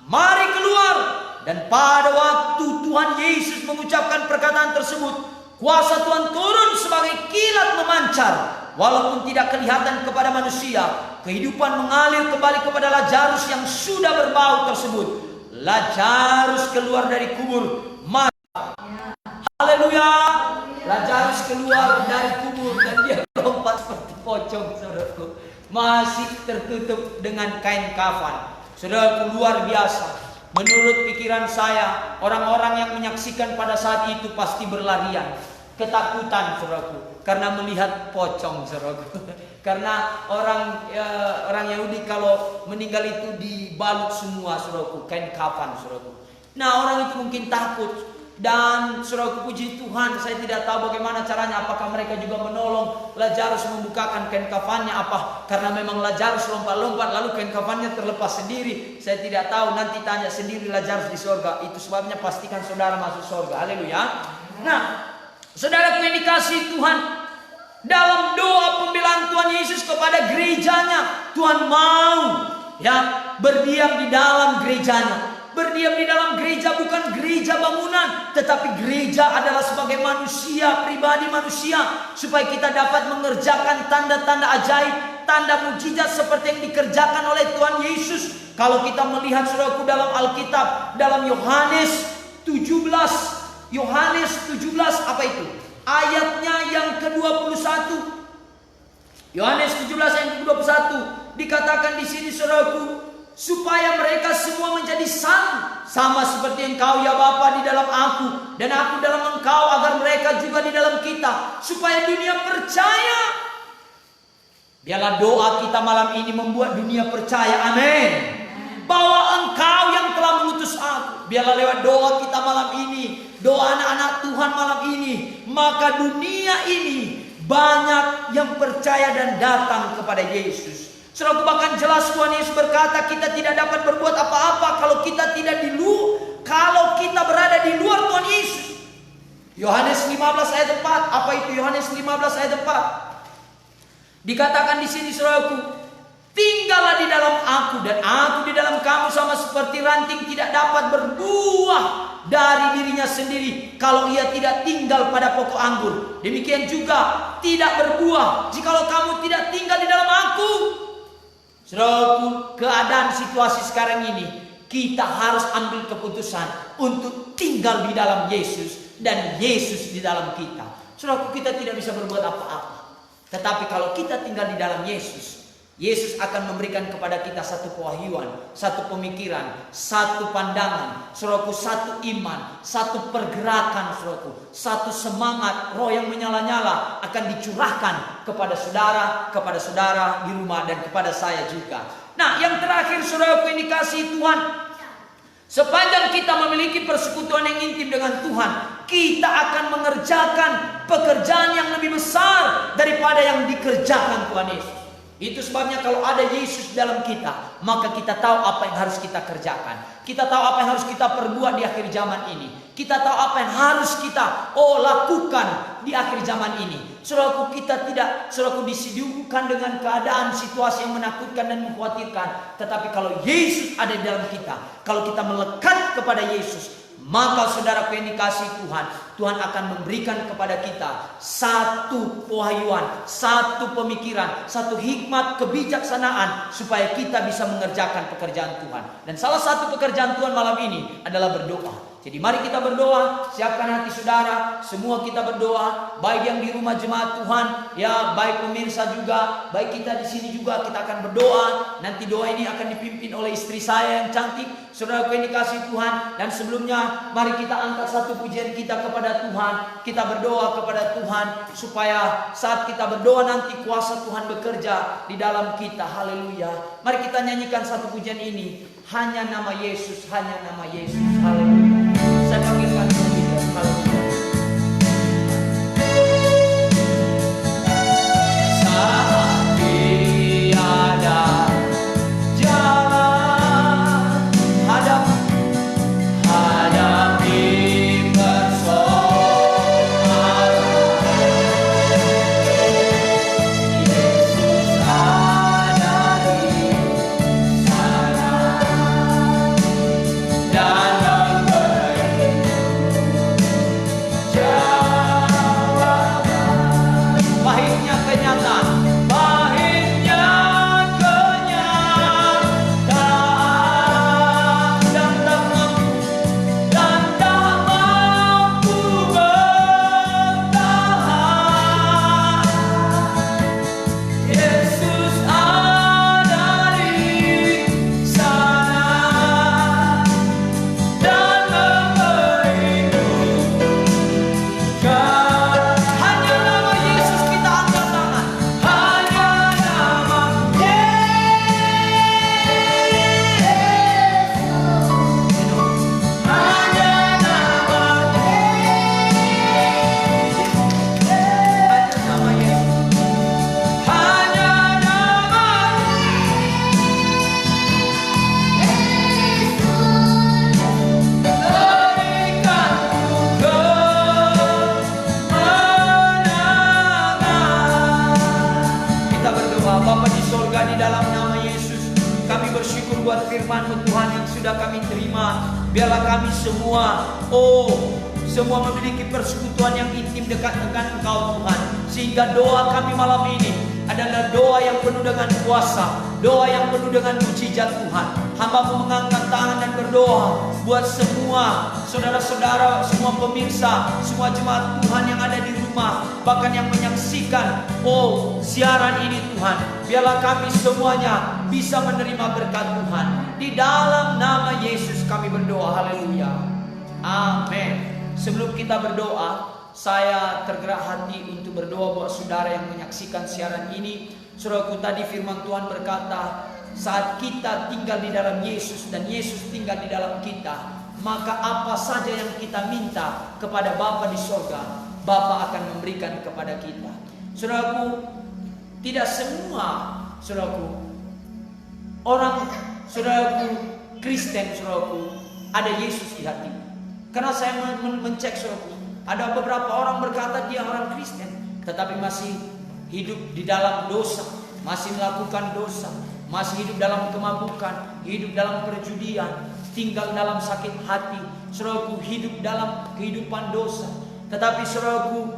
mari keluar. Dan pada waktu Tuhan Yesus mengucapkan perkataan tersebut, kuasa Tuhan turun sebagai kilat memancar. Walaupun tidak kelihatan kepada manusia, kehidupan mengalir kembali kepada Lazarus yang sudah berbau tersebut. Lazarus keluar dari kubur. Haleluya. Lazarus keluar dari kubur dan dia lompat seperti pocong, saudaraku. Masih tertutup dengan kain kafan. Saudaraku, luar biasa. Menurut pikiran saya, orang-orang yang menyaksikan pada saat itu pasti berlarian, ketakutan, saudaraku, karena melihat pocong, saudaraku. Karena orang Yahudi kalau meninggal itu dibalut semua, saudaraku, kain kafan, saudaraku. Nah, orang itu mungkin takut. Dan saudaraku, puji Tuhan, saya tidak tahu bagaimana caranya. Apakah mereka juga menolong Lazarus membukakan kain kafannya? Apa karena memang Lazarus lompat-lompat lalu kain kafannya terlepas sendiri? Saya tidak tahu, nanti tanya sendiri Lazarus di surga. Itu sebabnya pastikan saudara masuk surga. Haleluya. Nah, saudaraku yang dikasihi Tuhan, dalam doa pembelaan Tuhan Yesus kepada gerejanya, Tuhan mau berdiam di dalam gerejanya. Berdiam di dalam gereja bukan gereja bangunan, tetapi gereja adalah sebagai manusia, pribadi manusia, supaya kita dapat mengerjakan tanda-tanda ajaib, tanda mujizat seperti yang dikerjakan oleh Tuhan Yesus. Kalau kita melihat, saudaraku, dalam Alkitab, dalam Yohanes 17, apa itu? Ayatnya yang ke-21. Yohanes 17 yang ke-21 dikatakan di sini, saudaraku, supaya mereka semua menjadi satu, sama seperti Engkau ya Bapa di dalam aku dan aku dalam Engkau, agar mereka juga di dalam kita, supaya dunia percaya. Biarlah doa kita malam ini membuat dunia percaya, amin, bahwa Engkau yang telah mengutus aku. Biarlah lewat doa kita malam ini, doa anak-anak Tuhan malam ini, maka dunia ini banyak yang percaya dan datang kepada Yesus. Saudara, bahkan jelas Tuhan Yesus berkata, kita tidak dapat berbuat apa-apa kalau kita berada di luar Tuhan Yesus. Yohanes 15 ayat 4. Apa itu Yohanes 15 ayat 4? Dikatakan di sini, saudaraku, tinggallah di dalam aku dan aku di dalam kamu, sama seperti ranting tidak dapat berbuah dari dirinya sendiri kalau ia tidak tinggal pada pokok anggur. Demikian juga tidak berbuah jikalau kamu tidak tinggal di dalam aku. Saudaraku, keadaan situasi sekarang ini, kita harus ambil keputusan untuk tinggal di dalam Yesus dan Yesus di dalam kita. Saudaraku, kita tidak bisa berbuat apa-apa. Tetapi kalau kita tinggal di dalam Yesus, Yesus akan memberikan kepada kita satu pewahyuan, satu pemikiran, satu pandangan, saudaraku, satu iman, satu pergerakan, saudaraku, satu semangat roh yang menyala-nyala akan dicurahkan kepada saudara di rumah dan kepada saya juga. Nah, yang terakhir, saudaraku yang dikasihi Tuhan, sepanjang kita memiliki persekutuan yang intim dengan Tuhan, kita akan mengerjakan pekerjaan yang lebih besar daripada yang dikerjakan Tuhan Yesus. Itu sebabnya kalau ada Yesus dalam kita, maka kita tahu apa yang harus kita kerjakan. Kita tahu apa yang harus kita perbuat di akhir zaman ini. Kita tahu apa yang harus kita lakukan di akhir zaman ini. Saudaraku, kita tidak disibukkan dengan keadaan situasi yang menakutkan dan mengkhawatirkan. Tetapi kalau Yesus ada di dalam kita, kalau kita melekat kepada Yesus, maka saudaraku yang dikasihi Tuhan, Tuhan akan memberikan kepada kita satu pewahyuan, satu pemikiran, satu hikmat kebijaksanaan supaya kita bisa mengerjakan pekerjaan Tuhan. Dan salah satu pekerjaan Tuhan malam ini adalah berdoa. Jadi mari kita berdoa, siapkan hati saudara, semua kita berdoa, baik yang di rumah jemaat Tuhan, ya baik pemirsa juga, baik kita di sini juga kita akan berdoa. Nanti doa ini akan dipimpin oleh istri saya yang cantik, saudaraku yang dikasih Tuhan. Dan sebelumnya mari kita angkat satu pujian kita kepada Tuhan, kita berdoa kepada Tuhan supaya saat kita berdoa nanti kuasa Tuhan bekerja di dalam kita. Haleluya. Mari kita nyanyikan satu pujian ini, hanya nama Yesus, hanya nama Yesus. Haleluya. Saya panggilkan kita. Haleluya. Saat tiada jalan hadapi persoalan, Yesus ada di sana dan pahitnya kenyataan, pahitnya kenyataan, dan tak mampu bertahan. Yesus ada di sana dan memberikan. Hanya nama Yesus, kita angkat tangan. Hanya nama Yesus. Hanya nama Yesus. Hanya nama Yesus. Hanya nama Yesus. Berikan kita berdoa. Bapa di sorga, di dalam nama Yesus, kami bersyukur buat firman-Mu Tuhan yang sudah kami terima. Biarlah kami semua, semua memiliki persekutuan yang intim dekat dengan Engkau Tuhan. Sehingga doa kami malam ini adalah doa yang penuh dengan kuasa, doa yang penuh dengan mujizat Tuhan. Hamba-Mu mengangkat tangan dan berdoa buat semua saudara-saudara, semua pemirsa, semua jemaat Tuhan yang ada di rumah, bahkan yang menyaksikan siaran ini Tuhan. Biarlah kami semuanya bisa menerima berkat Tuhan. Di dalam nama Yesus kami berdoa. Haleluya. Amin. Sebelum kita berdoa, saya tergerak hati untuk berdoa buat saudara yang menyaksikan siaran ini. Saudaraku, tadi firman Tuhan berkata, saat kita tinggal di dalam Yesus dan Yesus tinggal di dalam kita, maka apa saja yang kita minta kepada Bapa di sorga, Bapa akan memberikan kepada kita. Saudaraku, tidak semua saudaraku Kristen, saudaraku, ada Yesus di hati. Karena saya mencek, saudaraku, ada beberapa orang berkata dia orang Kristen, tetapi masih hidup di dalam dosa, masih melakukan dosa, masih hidup dalam kemabukan, hidup dalam perjudian, tinggal dalam sakit hati. Saudaraku, hidup dalam kehidupan dosa. Tetapi saudaraku,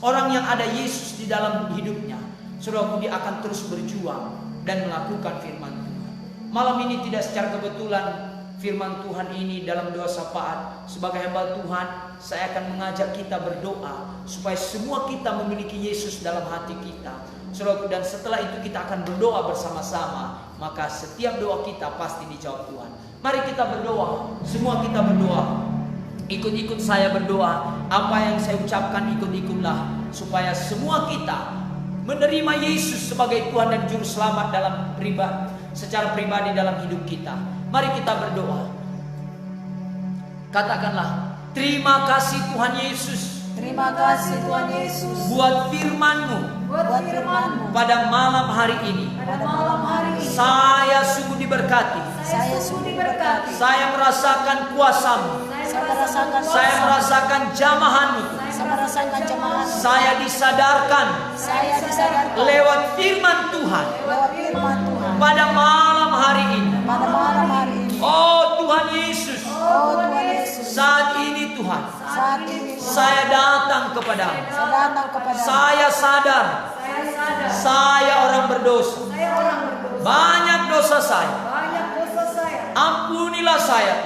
orang yang ada Yesus di dalam hidupnya, saudaraku, dia akan terus berjuang dan melakukan firman Tuhan. Malam ini tidak secara kebetulan firman Tuhan ini dalam doa syafaat. Sebagai hamba Tuhan, saya akan mengajak kita berdoa supaya semua kita memiliki Yesus dalam hati kita. Saudaraku, dan setelah itu kita akan berdoa bersama-sama. Maka setiap doa kita pasti dijawab Tuhan. Mari kita berdoa, semua kita berdoa. Ikut-ikut saya berdoa. Apa yang saya ucapkan ikut-ikutlah, supaya semua kita menerima Yesus sebagai Tuhan dan Juru Selamat dalam secara pribadi dalam hidup kita. Mari kita berdoa. Katakanlah, terima kasih Tuhan Yesus. Terima kasih Tuhan Yesus Buat firman-Mu pada malam hari ini. Saya sungguh diberkati. Saya merasakan kuasa-Mu. Saya merasakan jamahan-Mu. Saya disadarkan lewat firman Tuhan pada malam hari ini. Oh Tuhan Yesus, saat ini Tuhan, saya datang kepadamu. Saya sadar saya orang berdosa. Banyak dosa saya. Ampunilah saya.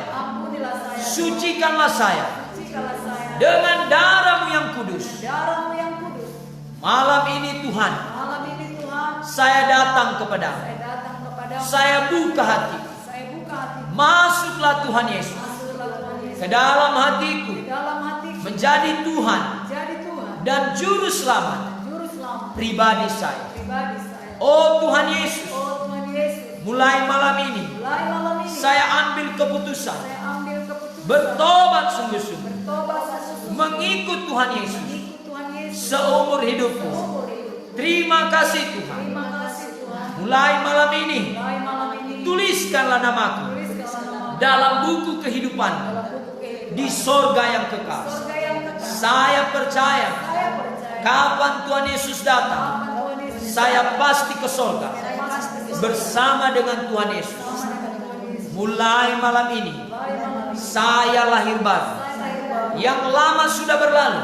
Sucikanlah saya Sucikanlah saya dengan darah-Mu yang kudus. darah-Mu yang kudus. Malam ini Tuhan, Malam ini Tuhan, saya datang kepadamu. saya datang kepadamu. Saya buka hati. Saya buka hati. Masuklah Tuhan Yesus Masuklah Tuhan Yesus ke dalam hatiku, di dalam hatiku. menjadi Tuhan Jadi Tuhan dan juru selamat juru selamat pribadi saya. pribadi saya. Oh Tuhan Yesus, Oh Tuhan Yesus, mulai malam ini mulai malam ini saya ambil keputusan saya ambil keputusan bertobat sungguh-sungguh, bertobat sesungguhnya mengikut Tuhan Yesus mengikut Tuhan Yesus seumur hidupku. seumur hidup. Terima kasih Tuhan. Terima kasih Tuhan. Mulai malam ini Mulai malam ini tuliskanlah namaku tuliskanlah nama dalam buku kehidupan dalam buku kehidupan di sorga yang kekal. surga yang kekal. Saya percaya Saya percaya kapan Tuhan Yesus datang, kapan Tuhan Yesus saya pasti ke sorga saya pasti ke surga bersama dengan Tuhan Yesus. bersama dengan Tuhan Yesus. Mulai malam ini Mulai malam ini saya lahir baru. saya lahir baru. Yang lama sudah berlalu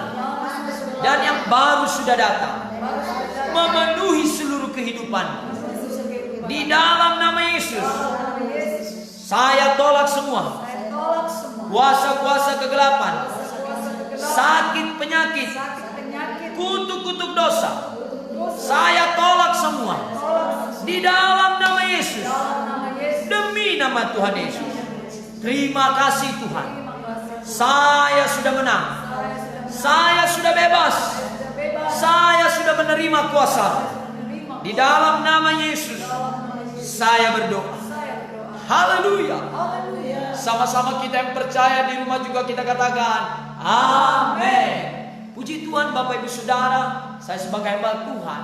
dan yang baru sudah datang, memenuhi seluruh kehidupan. Di dalam nama Yesus, saya tolak semua Saya tolak semua kuasa-kuasa kegelapan, kuasa kegelapan, sakit penyakit, sakit penyakit, kutuk-kutuk dosa. dosa. Saya tolak semua di dalam nama Yesus, Dalam nama Yesus. demi nama Tuhan Yesus. Terima kasih Tuhan. Terima kasih. Saya sudah menang. Saya sudah bebas. Sudah bebas. Saya sudah menerima kuasa. Menerima. Di dalam nama Yesus, saya berdoa. Saya berdoa. Haleluya. Haleluya. Sama-sama kita yang percaya di rumah juga kita katakan amin. Puji Tuhan Bapak Ibu Saudara, saya sebagai hamba Tuhan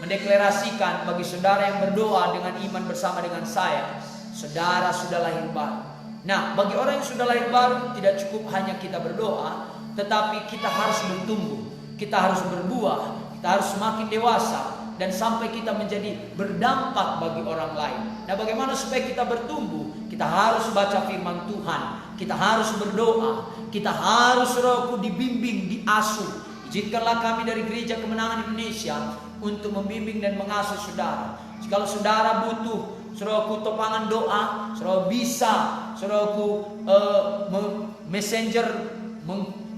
mendeklarasikan bagi saudara yang berdoa dengan iman bersama dengan saya, saudara sudah lahir baru. Nah, bagi orang yang sudah lahir baru tidak cukup hanya kita berdoa, tetapi kita harus bertumbuh, kita harus berbuah, kita harus semakin dewasa dan sampai kita menjadi berdampak bagi orang lain. Nah, bagaimana supaya kita bertumbuh? Kita harus baca firman Tuhan, kita harus berdoa, kita harus Rohku dibimbing, diasuh. Izinkanlah kami dari Gereja Kemenangan Indonesia untuk membimbing dan mengasuh saudara. Jikalau saudara butuh Saudaraku topangan doa, saudara bisa, saudaraku messenger,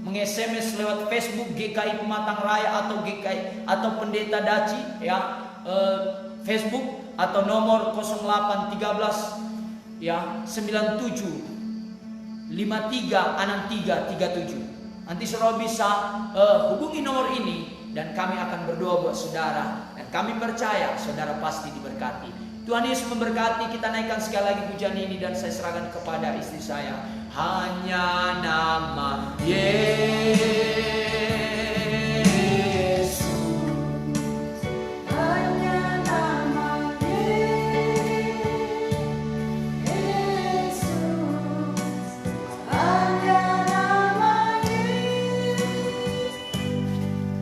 meng-SMS lewat Facebook GKI Pematang Raya atau GKI atau Pendeta Daci ya, Facebook atau nomor 0813 ya 97 536337. Nanti saudara bisa hubungi nomor ini dan kami akan berdoa buat saudara dan kami percaya saudara pasti diberkati. Tuhan Yesus memberkati. Kita naikkan sekali lagi pujian ini dan saya serahkan kepada istri saya. Hanya nama Yesus, Hanya nama Yesus, hanya nama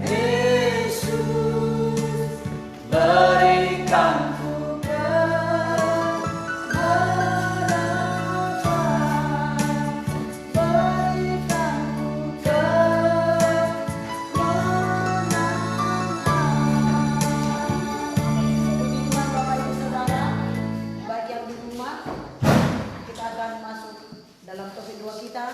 Yesus, berikan dalam topik doa kita.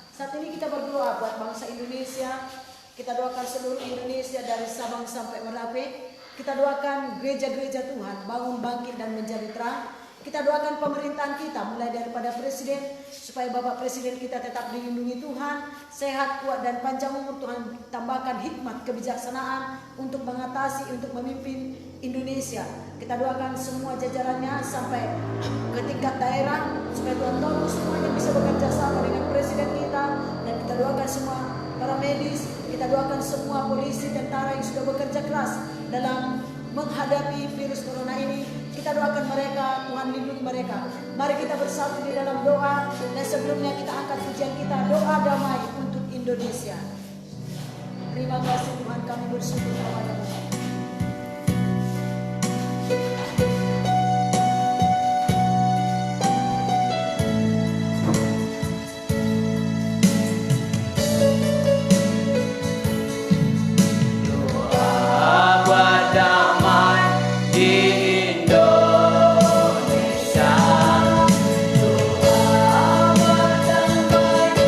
Saat ini kita berdoa buat bangsa Indonesia. Kita doakan seluruh Indonesia dari Sabang sampai Merauke. Kita doakan gereja-gereja Tuhan bangun, bangkit dan menjadi terang. Kita doakan pemerintahan kita mulai daripada presiden, supaya Bapak Presiden kita tetap dilindungi Tuhan, sehat, kuat dan panjang umur. Tuhan tambahkan hikmat, kebijaksanaan untuk mengatasi, untuk memimpin Indonesia. Kita doakan semua jajarannya sampai ke tingkat daerah, supaya Tuhan tolong semuanya bisa bekerja sama dengan presiden kita. Dan kita doakan semua para medis, kita doakan semua polisi, tentara yang sudah bekerja keras dalam menghadapi virus corona ini. Kita doakan mereka, Tuhan lindungi mereka. Mari kita bersatu di dalam doa. Dan sebelumnya kita angkat pujian kita, doa damai untuk Indonesia. Terima kasih Tuhan, kami bersyukur kepada-Mu. Indonesia, Tuhan berdamai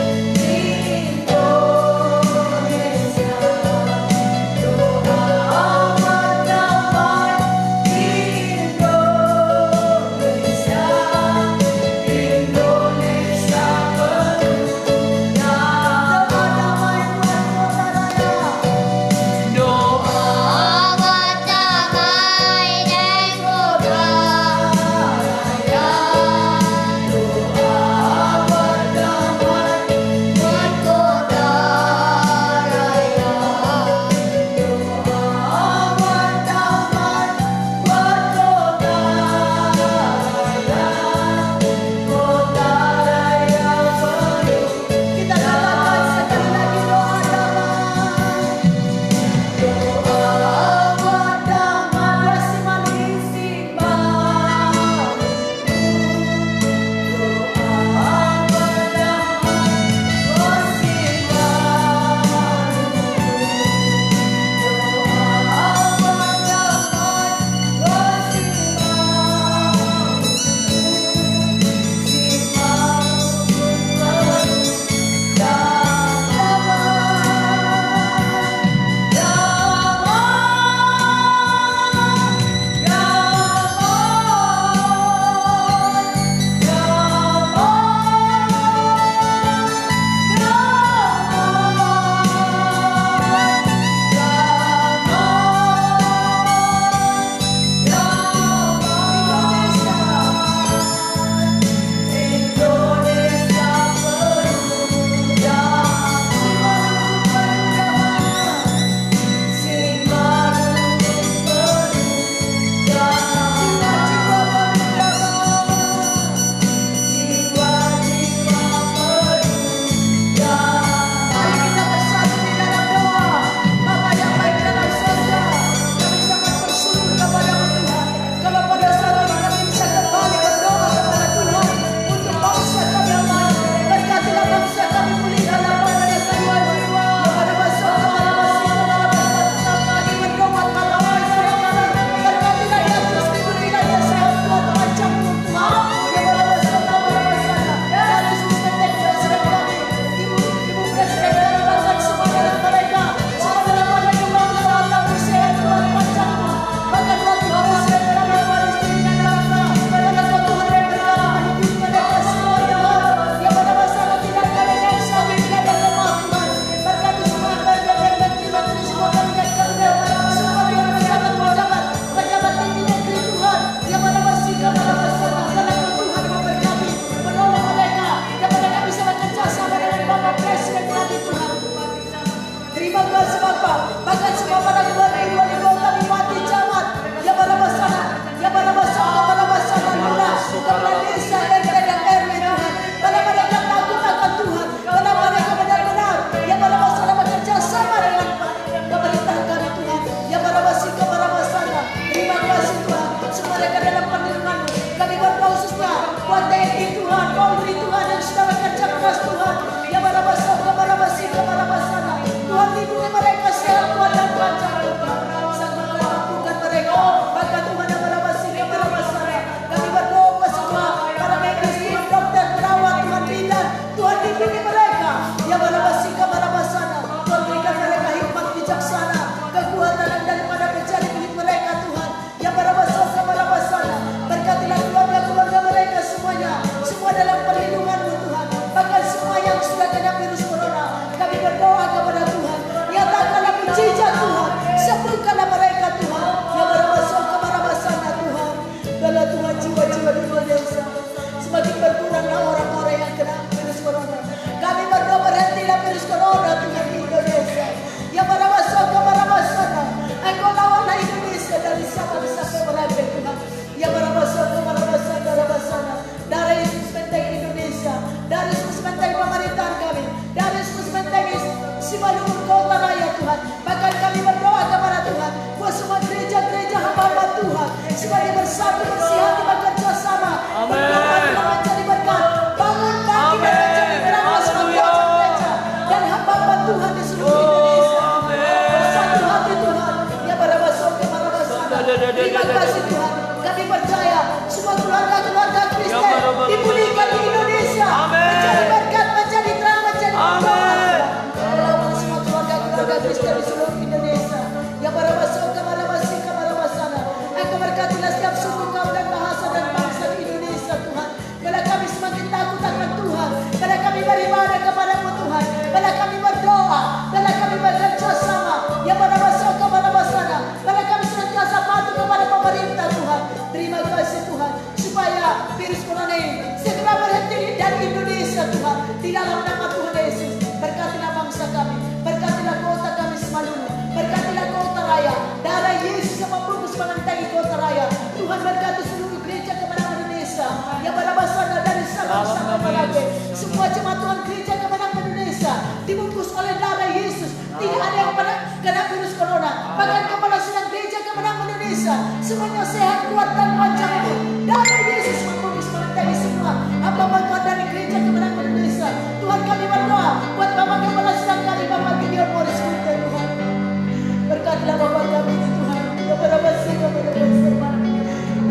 bahkan semua para gubernur wali kota, bupati, camat, ya barabasana, ya barabasana, barabasana, lurah, kepala desa, RT dan RW Tuhan. Pada mereka takut akan Tuhan, pada mereka benar-benar ya barabasana bekerja sama dengan pemerintahan kami Tuhan. Ya barabasika barabasana. Terima kasih Tuhan. Semua mereka dalam perlindungan-Mu. Kami berdoa khususnya buat TNI Tuhan, Polri Tuhan yang sudah bekerja keras Tuhan. Ya barabasika barabasika barabasana. Tuhan lindungi mereka sehat kuat dan lancar Tuhan. Sanggup mampukan mereka. Bahkan Tuhan yang barabasika barabasana. Kami berdoa semua para medis Tuhan, dokter, perawat Tuhan, bidan. Tuhan lindungi mereka. Ya barabasika barabasana. Tuhan berikan mereka hikmat bijaksana, kekuatan daripada mencari milik mereka Tuhan. Ya barabasana barabasana. Berkatilah keluarga-keluarga mereka semuanya. Semua dalam perlindungan-Mu Tuhan. Bahkan semua yang sudah kena virus corona. Kami berdoa kepada Tuhan. Nyatakanlah mujizat Tuhan. Sembuhkanlah mereka Tuhan. Ya barabasana barabasana Tuhan. Dalam Tuhan jiwa-jiwa di Indonesia. Semakin berkuranglah orang-orang yang kena virus corona. Kami berdoa berhentilah virus corona Tuhan di Indonesia. Ya barabasana barabasana. Engkau lawanlah Indonesia dari Sabang sampai Merauke Tuhan. Ya barabasana barabasana barabasana. Dari Yesus benteng Indonesia, dari Yesus benteng pemerintahan kami, dari Yesus benteng seluruh kota raya Tuhan. Bahkan kami berdoa kepada Tuhan buat semua gereja-gereja hamba-hamba Tuhan sebagai bersatu bersih hati bekerja sama. Berdoa Tuhan mencari berkat, bangun bangkit dan mencari terang semua gereja dan hamba-hamba Tuhan di seluruh Indonesia. Bersatu hati Tuhan. Ya barabasana barabasana. Terima kasih Tuhan. Kami percaya semua keluarga-keluarga Kristen dipulihkan di Indonesia. Mencari berkat, mencari terang, mencari berkat. Tolong semua keluarga-keluarga Kristen di seluruh Indonesia. Ya barabasana barabasika barabasana. Engkau berkatilah setiap suku, kaum dan bahasa dan bangsa di Indonesia Tuhan. Bila kami semakin takut akan Tuhan, bila kami beribadah kepada-Mu Tuhan, bila kami berdoa, bila kami bekerja sama. Ya barabasana barabasana. Bila kami senantiasa patuh kepada pemerintah Tuhan. Terima kasih Tuhan, supaya virus corona ini segera berhenti dari Indonesia Tuhan. Di dalam nama Tuhan Yesus, berkatilah bangsa kami, berkatilah kota kami Semalungu, berkatilah kota raya. Darah Yesus yang membungkus mengentai kota raya. Tuhan berkati seluruh gereja kemenangan Indonesia. Ya barabasana dari Sabang sampai Merauke. Semua jemaat Tuhan gereja kemenangan Indonesia dibungkus oleh darah Yesus. Tidak ada yang kena virus corona. Bahkan kepala sidang gereja kemenangan Indonesia semuanya sehat, kuat dan lancar. Darah Yesus membungkus mengentai semua hamba-hamba Tuhan dari gereja kemenangan Indonesia. Tuhan kami berdoa buat Bapak Kepala Sidang kami, Bapak Gideon Morris Kunte Tuhan. Berkatilah Bapak kami ini Tuhan. Ya barabasika barabasana.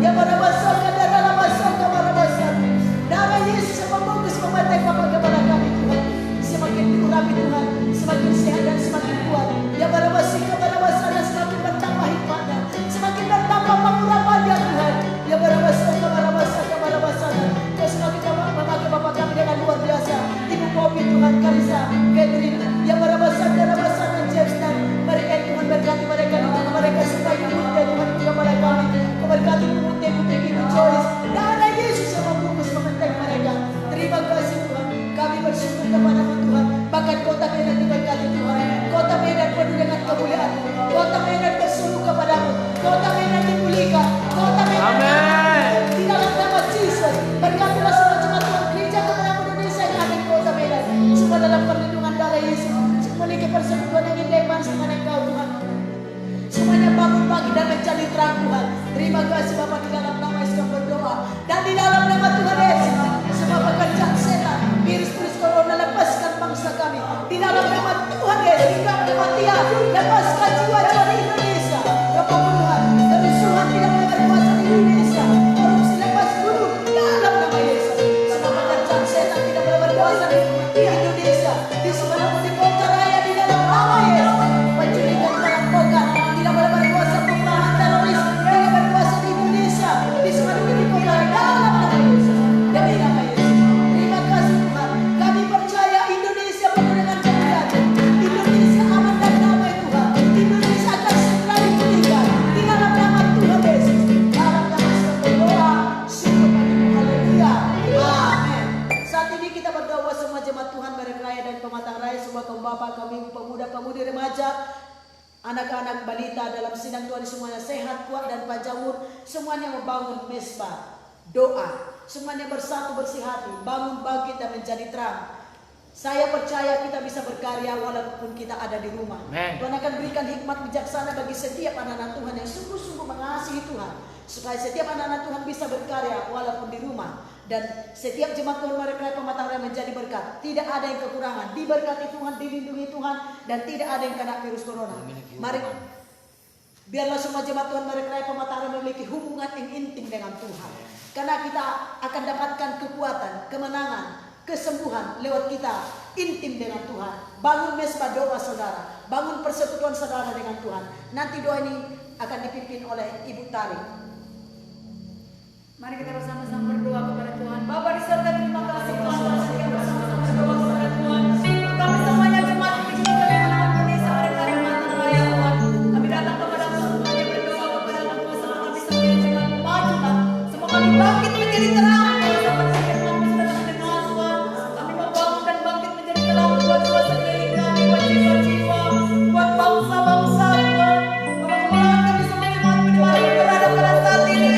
Ya barabasana barabasana barabasana. Darah Yesus yang membungkus mengentai Bapak Kepala kami Tuhan. Semakin diurapi Tuhan, semakin sehat dan semakin kuat. Ya barabasika barabasana, semakin bertambah hikmatnya, semakin bertambah pengurapannya Tuhan. Ya barabasana barabasana barabasana. Kau semakin memakai Bapak kami dengan luar biasa. Ibu Popi Tuhan, Karisa, Catherine. Ya barabasana barabasana, James dan Marian Tuhan berkati mereka di mana mereka supaya dimunte Tuhan juga pada kami. Kau berkati dimunte putri Ibu Joyce. Darah Yesus yang membungkus mengentai mereka. Terima kasih Tuhan. Kami bersyukur kepada-Mu Tuhan. Bahkan kota Medan diberkati Tuhan. Kota Medan penuh dengan kemuliaan-Mu. Kota Medan berseru kepada-Mu. Kota Medan dipulihkan. Kota Medan di dalam nama Yesus. Berkatilah semua jemaat Tuhan gereja kemenangan Indonesia yang ada di kota Medan. Semua dalam perlindungan darah Yesus. Memiliki persekutuan yang intens dengan Engkau Tuhan. Semuanya bangun pagi dan mencari terang Tuhan. Terima kasih Bapak, di dalam nama Yesus kami berdoa. Dan di dalam nama Tuhan Yesus, semua pekerjaan setan, virus-virus corona, lepaskan bangsa kami. Di dalam nama Tuhan Yesus, hingga kematian, lepaskan jiwa-jiwa di Indonesia. Kepembunuhan, kerusuhan tidak boleh berkuasa di Indonesia. Korupsi lepas dulu dalam nama Yesus. Semua pekerjaan setan tidak boleh berkuasa di Indonesia. Di seluruh di kota raya di dalam nama Yesus. Penculikan perampokan tidak boleh berkuasa, pembunuhan teroris tidak berkuasa di Indonesia. Di seluruh di kota raya dalam nama Yesus. Demi nama Yesus. Terima kasih Tuhan. Kami percaya Indonesia penuh dengan kemuliaan. Indonesia aman dan damai Tuhan. Indonesia akan segera dipulihkan. Di dalam nama Tuhan Yesus. Dalam nama Yesus berdoa. Syukur padamu. Haleluya. Amin. Saat ini kita berdoa semua jemaat Tuhan, bareng raya dan pematang raya, semua kaum bapak, kami pemuda, pemudi, remaja, anak-anak balita dalam sidang Tuhan semuanya sehat, kuat dan panjang umur, semuanya membangun mesbah doa, semuanya bersatu bersih hati, bangun bangkit dan menjadi terang. Saya percaya kita bisa berkarya walaupun kita ada di rumah. Amen. Tuhan akan berikan hikmat bijaksana bagi setiap anak-anak Tuhan yang sungguh-sungguh mengasihi Tuhan, supaya setiap anak-anak Tuhan bisa berkarya walaupun di rumah. Dan setiap jemaat Tuhan mereka Pematang Raya menjadi berkat. Tidak ada yang kekurangan, diberkati Tuhan, dilindungi Tuhan, dan tidak ada yang kena virus corona. Mari biarlah semua jemaat Tuhan mereka Pematang Raya memiliki hubungan yang intim dengan Tuhan. Karena kita akan dapatkan kekuatan, kemenangan, kesembuhan lewat kita intim dengan Tuhan. Bangun mesbah doa saudara, bangun persekutuan saudara dengan Tuhan. Nanti doa ini akan dipimpin oleh Ibu Tari. Mari kita bersama-sama berdoa kepada Tuhan. Bapa di surga, terima kasih Tuhan telah setia bersama-sama berdoa kepada Tuhan. Kami semuanya jemaat Puji Tuhan yang anak Indonesia mereka Pematang Raya Tuhan. Kami datang kepada semuanya berdoa kepada Tuhan. Semua kami semuanya jemaat majulah. Semua kami bangkit menjadi terang. Seperti firman-Mu sudah mendengar Tuhan. Kami membangun dan bangkit menjadi terang buat Tuhan sekeliling kami, buat jiwa-jiwa, buat bangsa-bangsa Tuhan. Bapak kemuliaan kami semua jemaat di mana berada pada saat ini.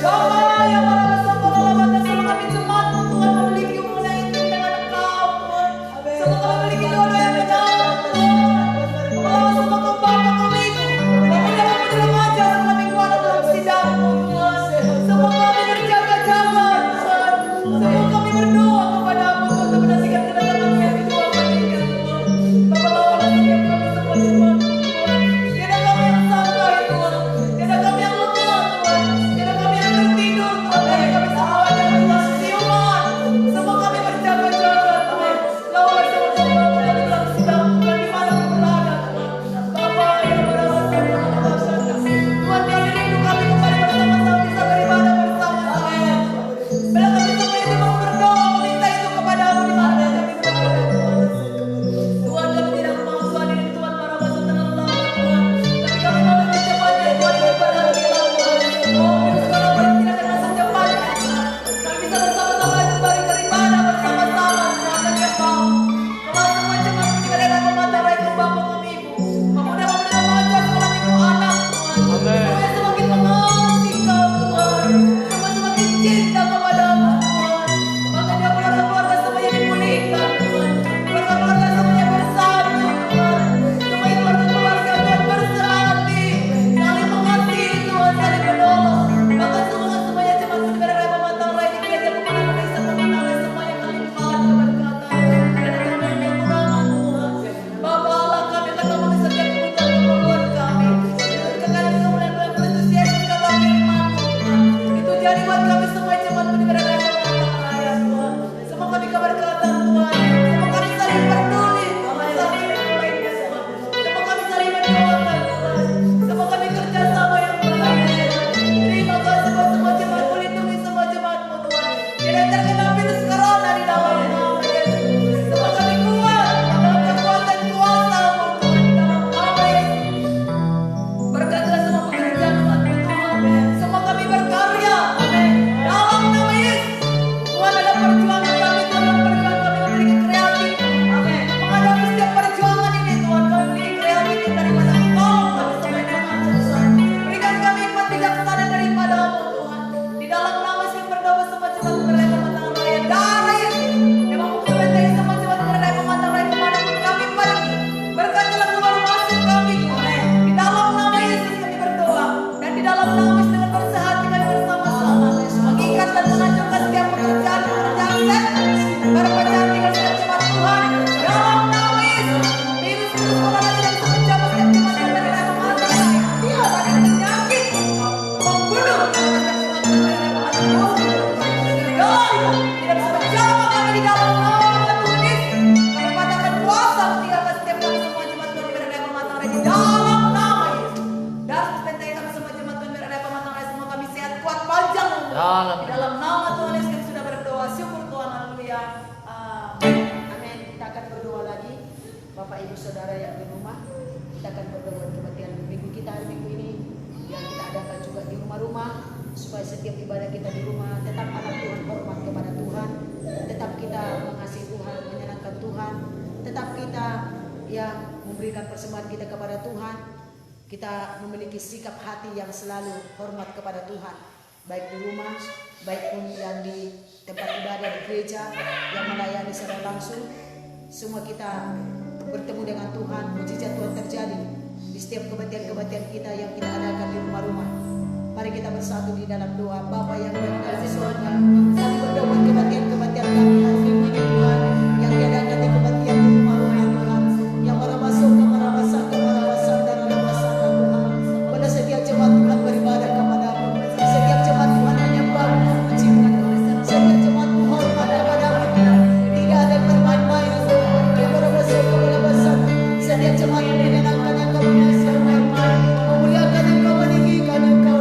Bapa yang para semua kami jemaat Tuhan memiliki hubungan yang intim dengan Engkau Tuhan. Semua kami memiliki doa yang benar Tuhan. Bapak semua kembang kami itu. Bapak dalam menjadi ajar dalam minggu ada dalam sidang-Mu Tuhan. Semua kami berjaga-jaga Tuhan. Semua kami berdoa kepada-Mu Tuhan untuk menantikan kedatangan-Mu yang kedua kalinya Tuhan. Bapak lawan setiap kami semua jemaat Tuhan. Tiada kami yang santai Tuhan. Tiada kami yang lemah Tuhan. Tiada kami yang tertidur Tuhan. Tapi kami semuanya dalam siuman. Semua kami berjaga-jaga Tuhan. Lawan semua jemaat Tuhan dalam sidang Tuhan di mana kami berada Tuhan. Bapa yang berasa Tuhan kami rindu kami kembali bersama-sama bisa beribadah bersama-sama. Bila kami semuanya cuma berdoa meminta itu kepada-Mu di mana kami berada Tuhan. Kami tidak mau Tuhan ini Tuhan para bangsa terlalu lama Tuhan. Tapi kami mau dengan cepatnya Tuhan beribadah Tuhan. Oh sekarang tidak dengan secepatnya Tuhan. Kami bisa bersama-sama kembali beribadah bersama-sama Tuhan dan Engkau. Kalau semua jemaat di daerah Pematang Raya kembang kami Ibu. Pemuda-pemuda remaja sekolah minggu anak Tuhan. Semuanya semakin mengerti Kau Tuhan. Semua semakin cinta kepada-Mu Tuhan. Makanya keluarga-keluarga semuanya dipulihkan Tuhan. Keluarga-keluarga semuanya bersatu Tuhan. Semuanya keluarga-keluarga Tuhan bersehati. Saling mengasihi Tuhan, saling menolong. Maka semuanya jemaat di daerah Pematang Raya di gereja Pematang Indonesia Pematang Raya semuanya kelimpahan keberkatan. Dan kami yang kekurangan Tuhan. Bapa Allah kami akan memenuhi setiap kebutuhan kami. Kekal kemuliaan dalam Kristus Yesus kata firman-Mu Tuhan. Itu jadi buat kami semua jemaat di daerah Pematang Raya Tuhan. Semua kami keberkatan Tuhan. Semua kami saling peduli Tuhan. Saling lainnya Tuhan. Semua kami saling mendoakan Tuhan. Semua kami kerjasama yang baik. Terima kasih buat semua jemaat, lindungi semua jemaat-Mu Tuhan. Tidak terkena virus corona di dalam nama Yesus. Semua kami kuat dalam kekuatan kuasa-Mu Tuhan di dalam nama Yesus. Berkatilah semua pekerjaan umat-Mu Tuhan. Semua kami berkarya. Amin. Dalam nama Yesus. Tuhan ada perjuangan kami, Tuhan ada perjuangan kami memiliki kreatif. Amin. Menghadapi setiap perjuangan ini Tuhan kami memiliki kreatif daripada Engkau. Kami sampai dengan Tuhan. Berikan kami hikmat bijaksana daripada-Mu Tuhan. Di dalam nama Yesus kami berdoa semua jemaat berada Pematang Raya. Darah Yesus yang mampu membentengi semua jemaat berada Pematang Raya kemanapun kami pergi. Berkatilah keluar masuk kami Tuhan. Di dalam nama Yesus kami berdoa. Dan di dalam nama Yesus dengan bersehati kami bersama-sama. Mengikat dan menghancurkan setiap pekerjaan setan. Berpecahan tinggal setiap jemaat Tuhan. Dalam nama Yesus. Virus-virus corona tidak bisa menjamah setiap jemaat berada Pematang Raya. Dia sakit penyakit. Membunuh. Tidak bisa menjamah kami di dalam nama Tuhan Yesus. Kami patahkan kuasa meninggalkan setiap kami semua jemaat Tuhan berada Pematang Raya di dalam nama Yesus. Dan bentengi kami semua jemaat Tuhan berada Pematang Raya semua kami sehat kuat panjang umur. Di dalam nama Tuhan Yesus kami sudah berdoa. Syukur Tuhan, haleluya. Amin. Kita akan berdoa lagi. Bapak Ibu Saudara yang di rumah, kita akan berdoa kebaktian minggu kita hari Minggu ini yang kita adakan juga di rumah-rumah, supaya setiap ibadah kita di rumah tetap anak Tuhan hormat kepada Tuhan, tetap kita mengasihi Tuhan, menyenangkan Tuhan, tetap kita ya memberikan persembahan kita kepada Tuhan. kita memiliki sikap hati yang selalu hormat kepada Tuhan, baik di rumah, baik pun yang di tempat ibadah di gereja, yang melayani secara langsung. Semua kita bertemu dengan Tuhan, mujizat Tuhan terjadi di setiap kebaktian-kebaktian kita yang kita adakan di rumah-rumah. Mari kita bersatu di dalam doa. Bapa yang berada di surga, kami berdoa buat kebaktian-kebaktian kami hari ini Tuhan, yang diadakan di kebaktian di rumah-rumah Tuhan, yang marabasuk, marabasa, Tuhan. Pada setiap jemaat Tuhan beribadah kepadamu, setiap jemaat Tuhan menyembah memuji-Mu, setiap jemaat Tuhan hormat kepadamu Tuhan. Tidak ada yang bermain-main Tuhan. Yang marabasuk, marabasa, setiap jemaat yang menyenangkan yang kau menyenangkan, memuliakan yang kau meninggikan yang kau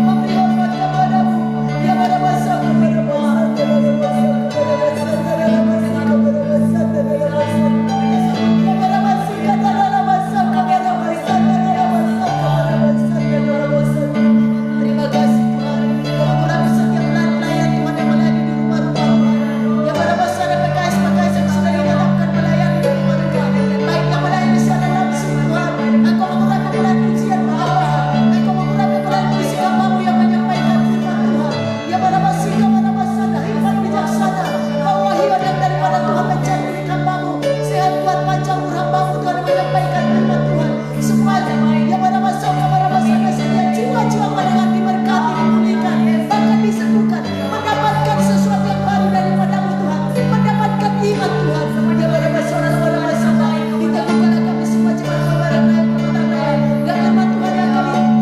memberi hormat kepadamu. Yang marabasa, terima kasih Tuhan. Kau mengurangi setiap pelayan Tuhan yang melayani di rumah-rumah Tuhan. Yang marabasa ada PKS yang sudah didatangkan melayani di rumah-rumah, baik yang melayani secara langsung Tuhan. Engkau mengurangi bulan pujian Bapa, Engkau mengurangi bulan puisi hambamu yang menyampaikan firman Tuhan. Yang marabasa, hikmat bijaksana, bahwa hidup yang daripada Tuhan mencari milik hambamu, sehat kuat panjang umur hambamu Tuhan menyampaikan firman Tuhan. Semuanya yang marabasa, setiap jiwa-jiwa pandangan diberkati, dipulihkan, bahkan disembuhkan, mendapatkan sesuatu yang baru daripadamu Tuhan, mendapatkan iman Tuhan. Yang marabasa, diteguhkanlah kami semua jemaat kebenaran dan kebenaran dan firman Tuhan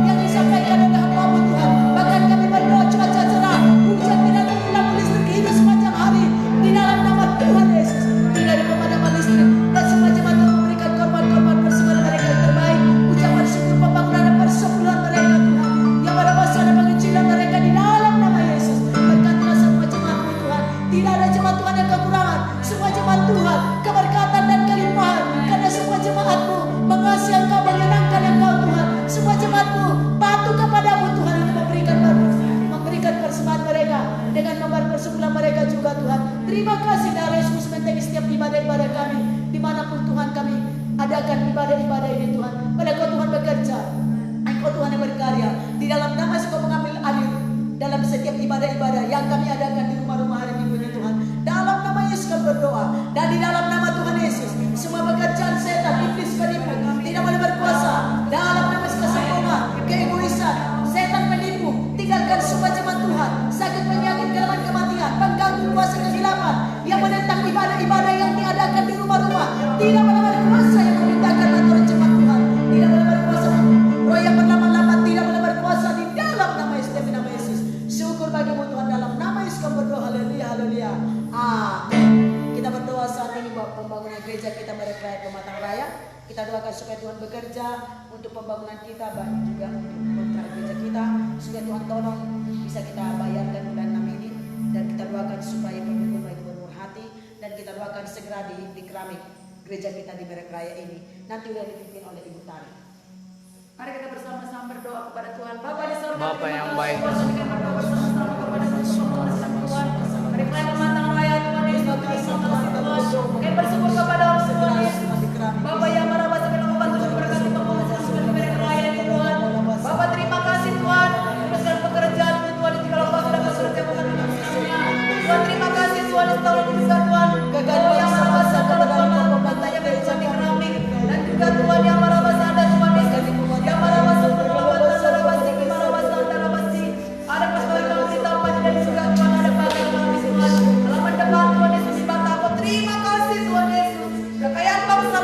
yang disampaikan oleh hambamu Tuhan. Bahkan kami berdoa cuaca cerah, hujan tidak turun, listrik hidup sepanjang hari di dalam nama Tuhan Yesus. Tidak ada pemadaman listrik, dan semua jemaat Tuhan memberikan korban-korban persembahan mereka yang terbaik, ucapan syukur pembangunan dan persepuluhan mereka Tuhan. Yang marabasa ada penginjilan mereka di dalam nama Yesus. Berkatilah semua jemaat-Mu Tuhan. Tidak ada jemaat Tuhan yang kekurangan. Semua jemaat Tuhan keberkatan dan kelimpahan, karena semua jemaat-Mu mengasihi Engkau, menyenangkan Engkau Tuhan. Semua jemaat-Mu patuh kepadamu Tuhan, untuk memberikan persembahan mereka dengan membayar persepuluhan mereka juga Tuhan. Terima kasih dari Yesus mengenai setiap ibadah-ibadah kami, dimanapun Tuhan kami adakan ibadah-ibadah ini Tuhan. Pada Kau Tuhan bekerja, Engkau Tuhan yang berkarya. Di dalam nama Engkau mengambil alih dalam setiap ibadah-ibadah yang kami adakan di rumah-rumah hari Minggu ini Tuhan. Dalam nama Yesus kami berdoa, dan di dalam nama Tuhan Yesus semua pekerjaan setan, iblis, penipu tidak boleh berkuasa. Dalam nama Yesus kesombongan, keegoisan, setan penipu, tinggalkan semua jemaat Tuhan. Sakit, penyakit, kelemahan, kematian, pengganggu, kuasa kegelapan yang menentang ibadah-ibadah yang diadakan di rumah-rumah tidak boleh berkuasa. Yang memerintahkan aturan jemaat Tuhan tidak boleh berkuasa. Roh yang berlama-lama tidak boleh berkuasa di dalam nama Yesus, demi nama Yesus. Syukur bagimu Tuhan, dalam nama Yesus kami berdoa. Haleluya, haleluya, amin. Kita berdoa saat ini buat pembangunan gereja kita Merek Raya Pematang Raya. Kita doakan supaya Tuhan bekerja untuk pembangunan kita, bahkan juga untuk kontrak gereja kita, supaya Tuhan tolong bisa kita bayarkan bulan 6 ini. Dan kita doakan supaya pendukung baik bermurah hati, dan kita doakan segera di keramik gereja kita di Merek Raya ini nanti sudah dipimpin oleh Ibu Tari. Mari kita bersama-sama berdoa kepada Tuhan. Bapa di surga, Bapa yang baik, berdoa bersama-sama kepada Tuhan. Mari kita Pematang Raya Tuhan Yesus, kami bersyukur kepada Allah Tuhan Yesus. Bapa yang marabasa kami membantu memberkati pembangunan sesuai Merek Raya ini Tuhan. Bapa terima kasih Tuhan, teruskan pekerjaan Tuhan di kalau Kau sudah bekerja mengenai Tuhan. Terima kasih Tuhan, setahun juga Tuhan. Oh yang marabasa kalau Tuhan membantunya berusaha di keramik, dan juga Tuhan yang marabasa ada Tuhan Yesus. Yang marabasa ada pasukan kami ditambah dan juga Tuhan ada bagian kami Tuhan. Dalam depan Tuhan Yesus di Batako. Terima kasih Tuhan Yesus. Kekayaan bangsa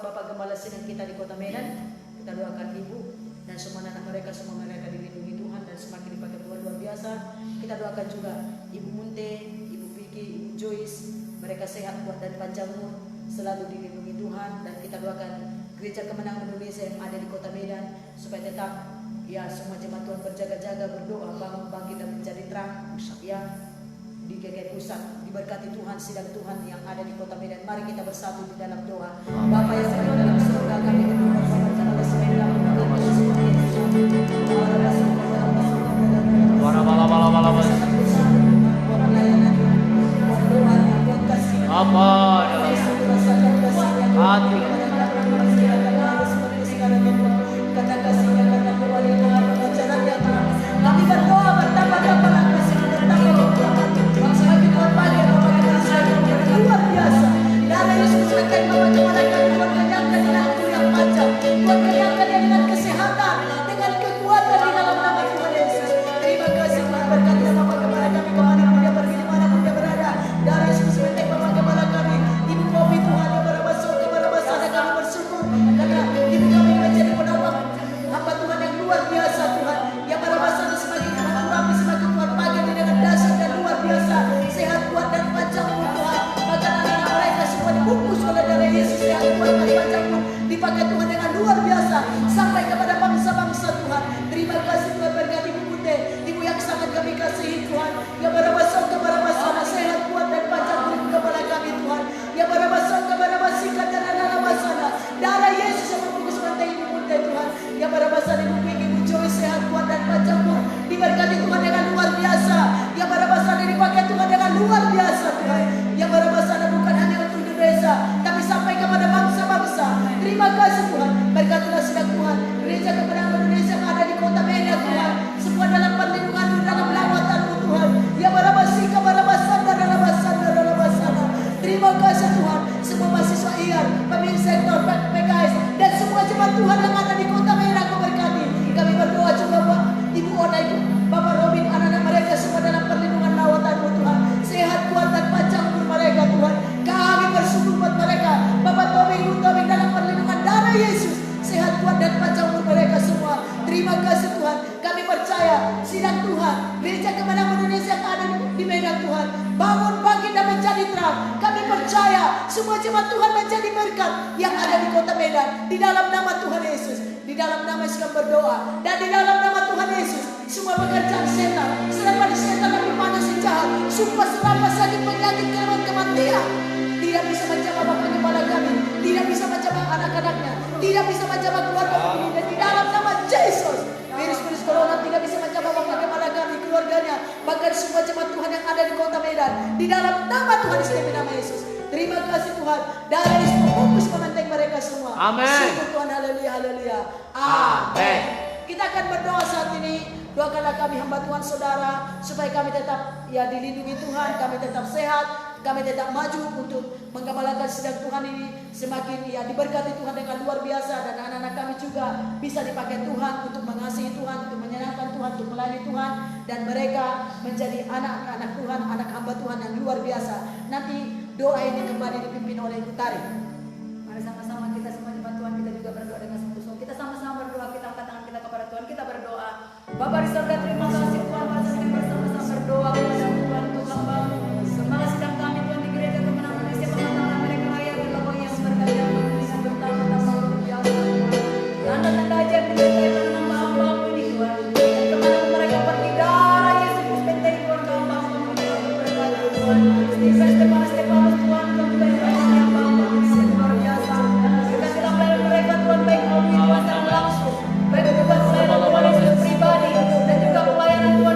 Bapak Gembala Sidang kita di Kota Medan. Kita doakan Ibu dan semua anak mereka, semua mereka dilindungi Tuhan dan semakin dipakai Tuhan luar biasa. Kita doakan juga Ibu Munte, Ibu Vicky, Ibu Joyce, mereka sehat, kuat dan panjang umur, selalu dilindungi Tuhan. Dan kita doakan Gereja Kemenangan Indonesia yang ada di Kota Medan supaya tetap ya semua jemaat Tuhan berjaga-jaga, berdoa, bangun, bangkit dan menjadi terang ya di GKI Pusat. Diberkati Tuhan sidang Tuhan yang ada di Kota Medan. Mari kita bersatu di dalam doa. Bapa yang ada di dalam surga, kami berdoa kepada Tuhan Semedan, kami berdoa bertambah-tambah kasih semakin berbahagia luar biasa. Darah Yesus menyertai Bapak kepada kami, Tuhan kenyangkan dengan umur yang panjang, Tuhan kenyangkan dengan kesehatan, dengan kekuatan di dalam nama Tuhan Yesus. Terima kasih Tuhan, berkati Bapak kepada kami kemanapun dia pergi, dimanapun dia berada. Darah Yesus menyertai Bapak kepada kami. Ibu Kopi Tuhan yang berabasuk kepada sana kami bersyukur karena ibu kami menjadi penopang hamba Tuhan yang luar biasa Tuhan, yang berabasuk semakin kami semakin Tuhan pagi dengan dasar dan luar biasa, sehat kuat dan panjang umur Tuhan. Bahkan anak-anak mereka semua dibungkus oleh darah Yesus yang kuat dan panjang umur, dipakai Tuhan dengan luar biasa sampai kepada bangsa-bangsa Tuhan. Terima kasih Tuhan, berkati Ibu Putih, Ibu yang sangat kami kasihi Tuhan, yang berabasuk kepada sana sehat kuat dan panjang umur kepada kami Tuhan, yang berabasuk kepada basikan dan anak-anak sana. Darah Yesus yang membungkus rantai Ibu Putih Tuhan, yang berabasuk Ibu Vicky, Ibu Joy sehat kuat dan panjang umur, diberkati Tuhan dengan luar biasa, yang berabasuk dipakai Tuhan dengan luar biasa Tuhan, yang berabasuk bukan hanya untuk Indonesia tapi sampai kepada bangsa-bangsa. Terima kasih Tuhan, berkatilah sidang Tuhan Gereja Kemenangan Indonesia yang ada di Kota Medan Tuhan, semua dalam perlindungan dalam lawatan-Mu Tuhan, yang berabasika barabasanda barabasanda barabasanda. Terima kasih Tuhan, semua mahasiswa IAR, pemimpin sektor PKS dan semua jemaat Tuhan yang ada di Kota Medan Kau berkati. Kami berdoa juga Pak Ibu Ona, Ibu Bapak Robin, anak-anak mereka semua dalam perlindungan lawatan-Mu Tuhan, sehat kuat dan panjang umur mereka Tuhan. Kami bersyukur buat mereka, Bapak Tommy, Ibu Tommy dalam perlindungan darah Yesus, sehat kuat dan panjang umur mereka semua. Terima kasih Tuhan, kami percaya sidang Tuhan Gereja Kemenangan Indonesia yang ada di Medan Tuhan bangun, bangkit dan menjadi terang. Kami percaya semua jemaat Tuhan menjadi berkat yang ada di Kota Medan. Di dalam nama Tuhan Yesus, di dalam nama Yesus kami berdoa, dan di dalam nama Tuhan Yesus semua pekerjaan setan, serangan setan dan dipandu si jahat, sumpah serapah sakit penyakit kematian tidak bisa menjamah Bapak Gembala kami, tidak bisa menjamah anak-anaknya, tidak bisa menjamah keluarga kami, dan di dalam nama Yesus virus-virus corona tidak bisa menjamah Bapak Gembala kami, keluarganya, bahkan semua jemaat Tuhan yang ada di Kota Medan. Di dalam nama Tuhan Yesus, nama Yesus. Terima kasih Tuhan, darah Yesus membungkus pemanteng mereka semua. Amin. Syukur Tuhan, haleluya, haleluya. Amin. Kita akan berdoa saat ini. Doakanlah kami hamba Tuhan saudara supaya kami tetap ya dilindungi Tuhan, kami tetap sehat, kami tetap maju untuk menggembalakan sidang Tuhan ini semakin ya diberkati Tuhan dengan luar biasa, dan anak-anak kami juga bisa dipakai Tuhan untuk mengasihi Tuhan, untuk menyenangkan Tuhan, untuk melayani Tuhan, dan mereka menjadi anak-anak Tuhan, anak hamba Tuhan yang luar biasa. Nanti doa ini kembali dipimpin oleh Ibu Tari. Mari sama-sama kita semua jemaat Tuhan, kita juga berdoa dengan sungguh-sungguh. Kita sama-sama berdoa, kita angkat tangan kita kepada Tuhan, kita berdoa. Bapak di surga, terima kasih Tuhan, mari kita bersama-sama berdoa kepada Tuhan untuk hamba-Mu. Semoga sidang kami Tuhan di Gereja Kemenangan Indonesia pengetahuan mereka raya dan Bapak yang berkarya dengan bertambah-tambah luar biasa. Tanda-tanda ajaib diberitakan dengan hamba-Mu ini Tuhan. Dan kemanapun mereka pergi, darah Yesus benteng Tuhan ke hamba-Mu ini berkati Tuhan. Stefanus Tuhan, Tuhan berkati hamba-Mu ini luar biasa. Berkatilah pelayanan mereka Tuhan, baik melalui Tuhan secara langsung, baik juga pelayanan Tuhan Yesus pribadi dan juga pelayanan Tuhan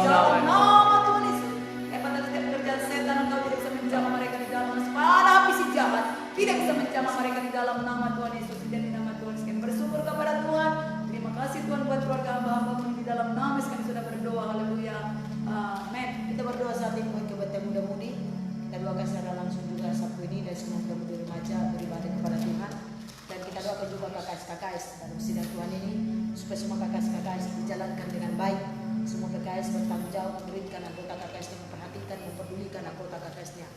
nama nama Tuhan Yesus. Pada setiap pekerjaan setan engkau tidak bisa menjamah mereka di dalam sepada api si jahat tidak bisa menjamah mereka di dalam nama Tuhan Yesus dan di nama Tuhan Yesus. Kami bersyukur kepada Tuhan. Terima kasih Tuhan buat keluarga hamba-hamba di dalam nama Yesus kami sudah berdoa. Haleluya. Amin. Kita berdoa saat ini buat kebutuhan muda-mudi. Kita doakan secara langsung juga Sabtu ini dan semua muda-mudi remaja beribadah kepada Tuhan. Dan kita doakan juga KKS dalam sidang Tuhan ini supaya semua KKS dijalankan dengan baik. Semua KKS bertanggung jawab memberikan anggota KKS-nya, memperhatikan, mempedulikan anggota KKS-nya.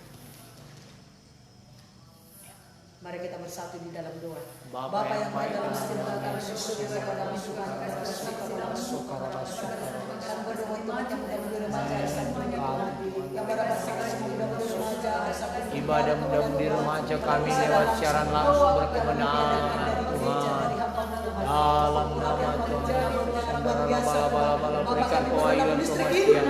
Mari kita bersatu di dalam doa. Bapa yang baik dalam setiap kami bersyukur kepada Tuhan. Kami berdoa Tuhan yang mudah-mudahan remaja semuanya Tuhan. Yang berabaskan semua mudah-mudahan remaja. Ibadah mudah-mudi remaja kami lewat siaran langsung berkemenangan Tuhan. Dalam nama Tuhan. Bala-bala berikan kewajiban kematian.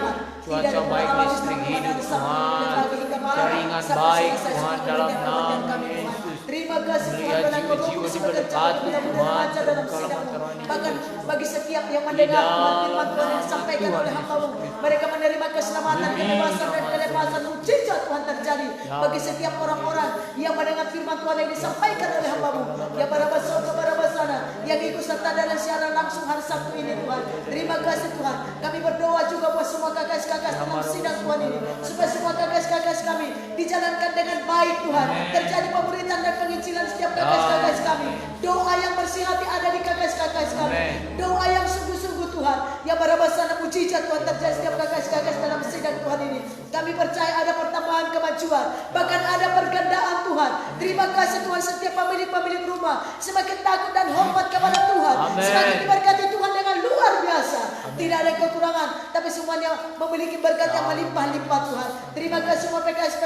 Cuaca baik, listrik hidup Tuhan. Jaringan baik Tuhan dalam nama Yesus. Terima kasih Tuhan Melihat karena Engkau jiwa-jiwa fokus diberkati bekerja Tuhan. remaja dalam Kalau sidang. materani Bahkan bagi setiap yang mendengar firman Tuhan yang disampaikan oleh hamba-Mu, mereka menerima keselamatan, kebebasan dan kelepasan mujizat Tuhan terjadi. Bagi setiap orang-orang yang mendengar firman Tuhan yang disampaikan oleh hamba-Mu, yang barabasana, yang ikut serta dalam siaran langsung hari Sabtu ini Tuhan. Terima kasih Tuhan. Kami berdoa juga buat semua kakak-kakak dalam sidang Tuhan ini, supaya semua kakak-kakak kami dijalankan dengan baik Tuhan. Terjadi pemuritan dan penginjilan setiap kakak-kakak kami. Doa yang bersih hati ada di kakak-kakak kami. Doa yang sungguh-sungguh Tuhan, yang barabasana mujizat Tuhan terjadi setiap kakak-kakak dalam sidang Tuhan ini. Kami percaya ada pertambahan kemajuan, bahkan ada pergandaan Tuhan. Terima kasih Tuhan, setiap pemilik-pemilik rumah semakin takut dan hormat kepada Tuhan. Semakin diberkati Tuhan dengan luar biasa. Tidak ada kekurangan, tapi semuanya memiliki berkat yang melimpah-limpah Tuhan. Terima kasih semua PKS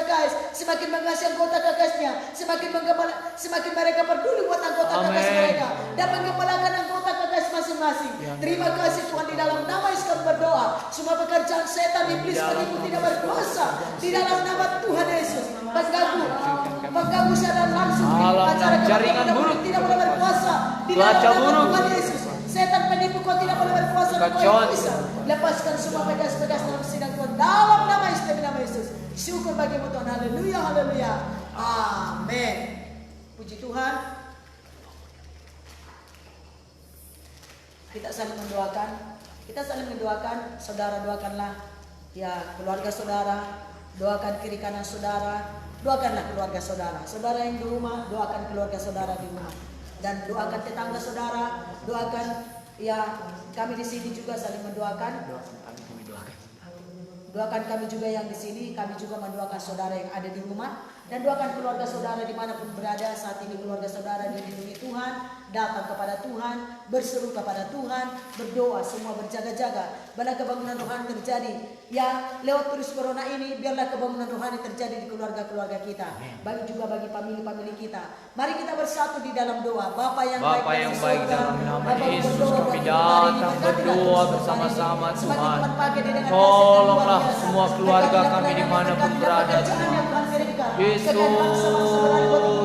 semakin mengasihi anggota KKS-nya, semakin mereka peduli buat anggota KKS mereka dan menggembalakan anggota KKS masing-masing. Terima kasih Tuhan, di dalam nama Yesus kami berdoa. Semua pekerjaan setan iblis penipu tidak berkuasa di dalam nama Tuhan Yesus. Mengganggu secara langsung acara jaringan buruk tidak boleh berkuasa di dalam cuaca nama buruk. Tuhan Yesus. Setan penipu kau tidak boleh berkuasa dan kau Kacauan. bisa. Lepaskan semua pegas-pegas dalam sidang Tuhan dalam nama Yesus, demi nama Yesus. Syukur bagimu Tuhan. Haleluya, haleluya. Amin. Puji Tuhan. Kita saling mendoakan. Saudara doakanlah ya keluarga saudara, doakan kiri kanan saudara, doakanlah keluarga saudara. Saudara yang di rumah, doakan keluarga saudara di rumah. Dan doakan tetangga saudara, doakan ya kami di sini juga saling mendoakan. Doakan kami juga yang di sini, kami juga mendoakan saudara yang ada di rumah. Dan doakan keluarga saudara dimanapun berada saat ini. Keluarga saudara dilindungi Tuhan, datang kepada Tuhan, berseru kepada Tuhan, berdoa, semua berjaga-jaga. Biarlah kebangunan rohani terjadi. Ya, lewat virus corona ini, biarlah kebangunan rohani terjadi di keluarga-keluarga kita. Bagi famili-famili kita. Mari kita bersatu di dalam doa. Bapa yang baik dalam nama Yesus, kami datang berdoa bersama-sama Tuhan. Tolonglah semua keluarga kami dimanapun berada Tuhan. Yesus,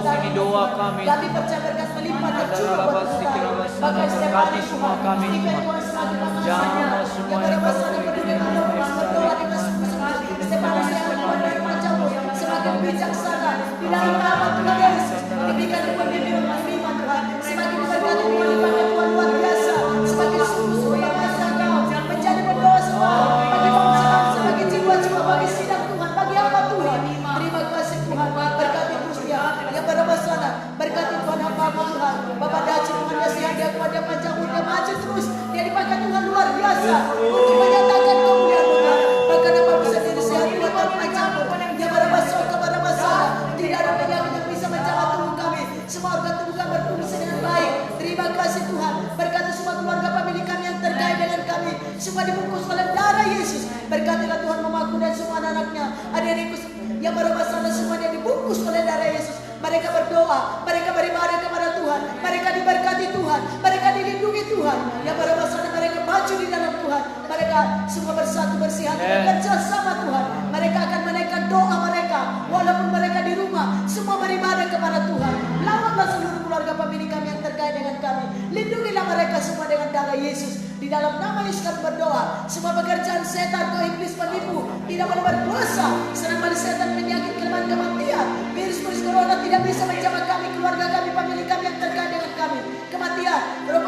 ini doa kami. Kami percaya berkat melimpah tercurah buat kita. Bahkan setiap hari semua kami Tuhan semakin jamah semua yang berdoa dengan sungguh-sungguh. Setiap hari yang macammu semakin bijaksana di dalam nama Tuhan Yesus. Diberikan pembimbingan Tuhan. Semakin diberkati melimpahkan Tuhan luar biasa. Semakin sungguh-sungguh bangsa kau menjadi berdoa semua. Bagi bangsa, bagi jiwa-jiwa, bagi sidang Tuhan, bagi apa Tuhan. Terima kasih Tuhan, berkati terus dia yang berabasana, berkati Tuhan hamba-Mu Tuhan. Bapak Daci Tuhan kasihan dia kuat, dia panjang umur, dia maju terus. Dia dipakai Tuhan luar biasa untuk menyatakan kemuliaan Tuhan. Bahkan apa bisa diri sehat Tuhan dan panjang umur. Dia berabasana, tidak ada penyakit yang bisa menjaga tubuh kami. Semua organ tubuh kami berfungsi dengan baik. Terima kasih Tuhan, berkati semua keluarga famili kami yang terkait dengan kami. Semua dibungkus oleh darah Yesus. Berkatilah Tuhan mamaku dan semua anak-anaknya, adik-adikku yang berabasana semua dia dibungkus oleh darah Yesus. Mereka berdoa, mereka beribadah kepada Tuhan, mereka diberkati Tuhan, mereka dilindungi Tuhan. Yang berabasana mereka maju di dalam Tuhan. Mereka semua bersatu bersih hati bekerja sama Tuhan. Mereka akan menaikkan doa mereka walaupun mereka di rumah. Semua beribadah kepada Tuhan. Lawanlah seluruh keluarga famili kami yang terkait dengan kami. Lindungilah mereka semua dengan darah Yesus. Di dalam nama Yesus kami berdoa. Semua pekerjaan setan, roh iblis penipu tidak boleh berkuasa. Serangan setan, penyakit, kelemahan, kematian, virus corona tidak bisa menjamah kami, keluarga kami, famili kami yang terkait dengan kami. Kematian, roh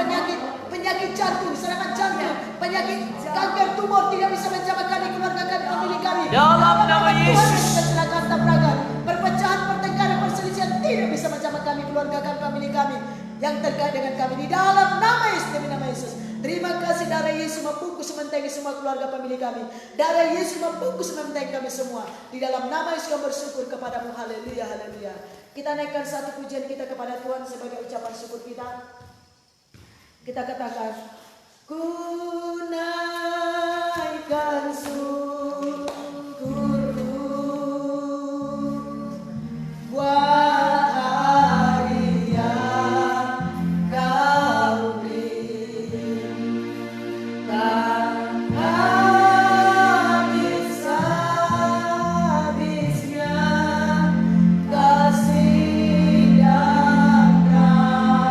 penyakit jantung, serangan jantung, penyakit kanker, tumor tidak bisa menjamah kami, keluarga kami, famili kami. Dalam nama Yesus. Kecelakaan, tabrakan, perpecahan, pertengkaran, perselisihan tidak bisa menjamah kami, keluarga kami, famili kami yang terkait dengan kami di dalam nama Yesus, demi nama Yesus. Terima kasih darah Yesus membungkus sementengi semua keluarga famili kami. Darah Yesus membungkus sementengi kami semua. Di dalam nama Yesus kami bersyukur kepadamu. Haleluya, haleluya. Kita naikkan satu pujian kita kepada Tuhan sebagai ucapan syukur kita. Kita katakan, ku naikkan syukurku buat hari yang kau beri. Tak habis-habisnya kasih dan rahmat-Mu.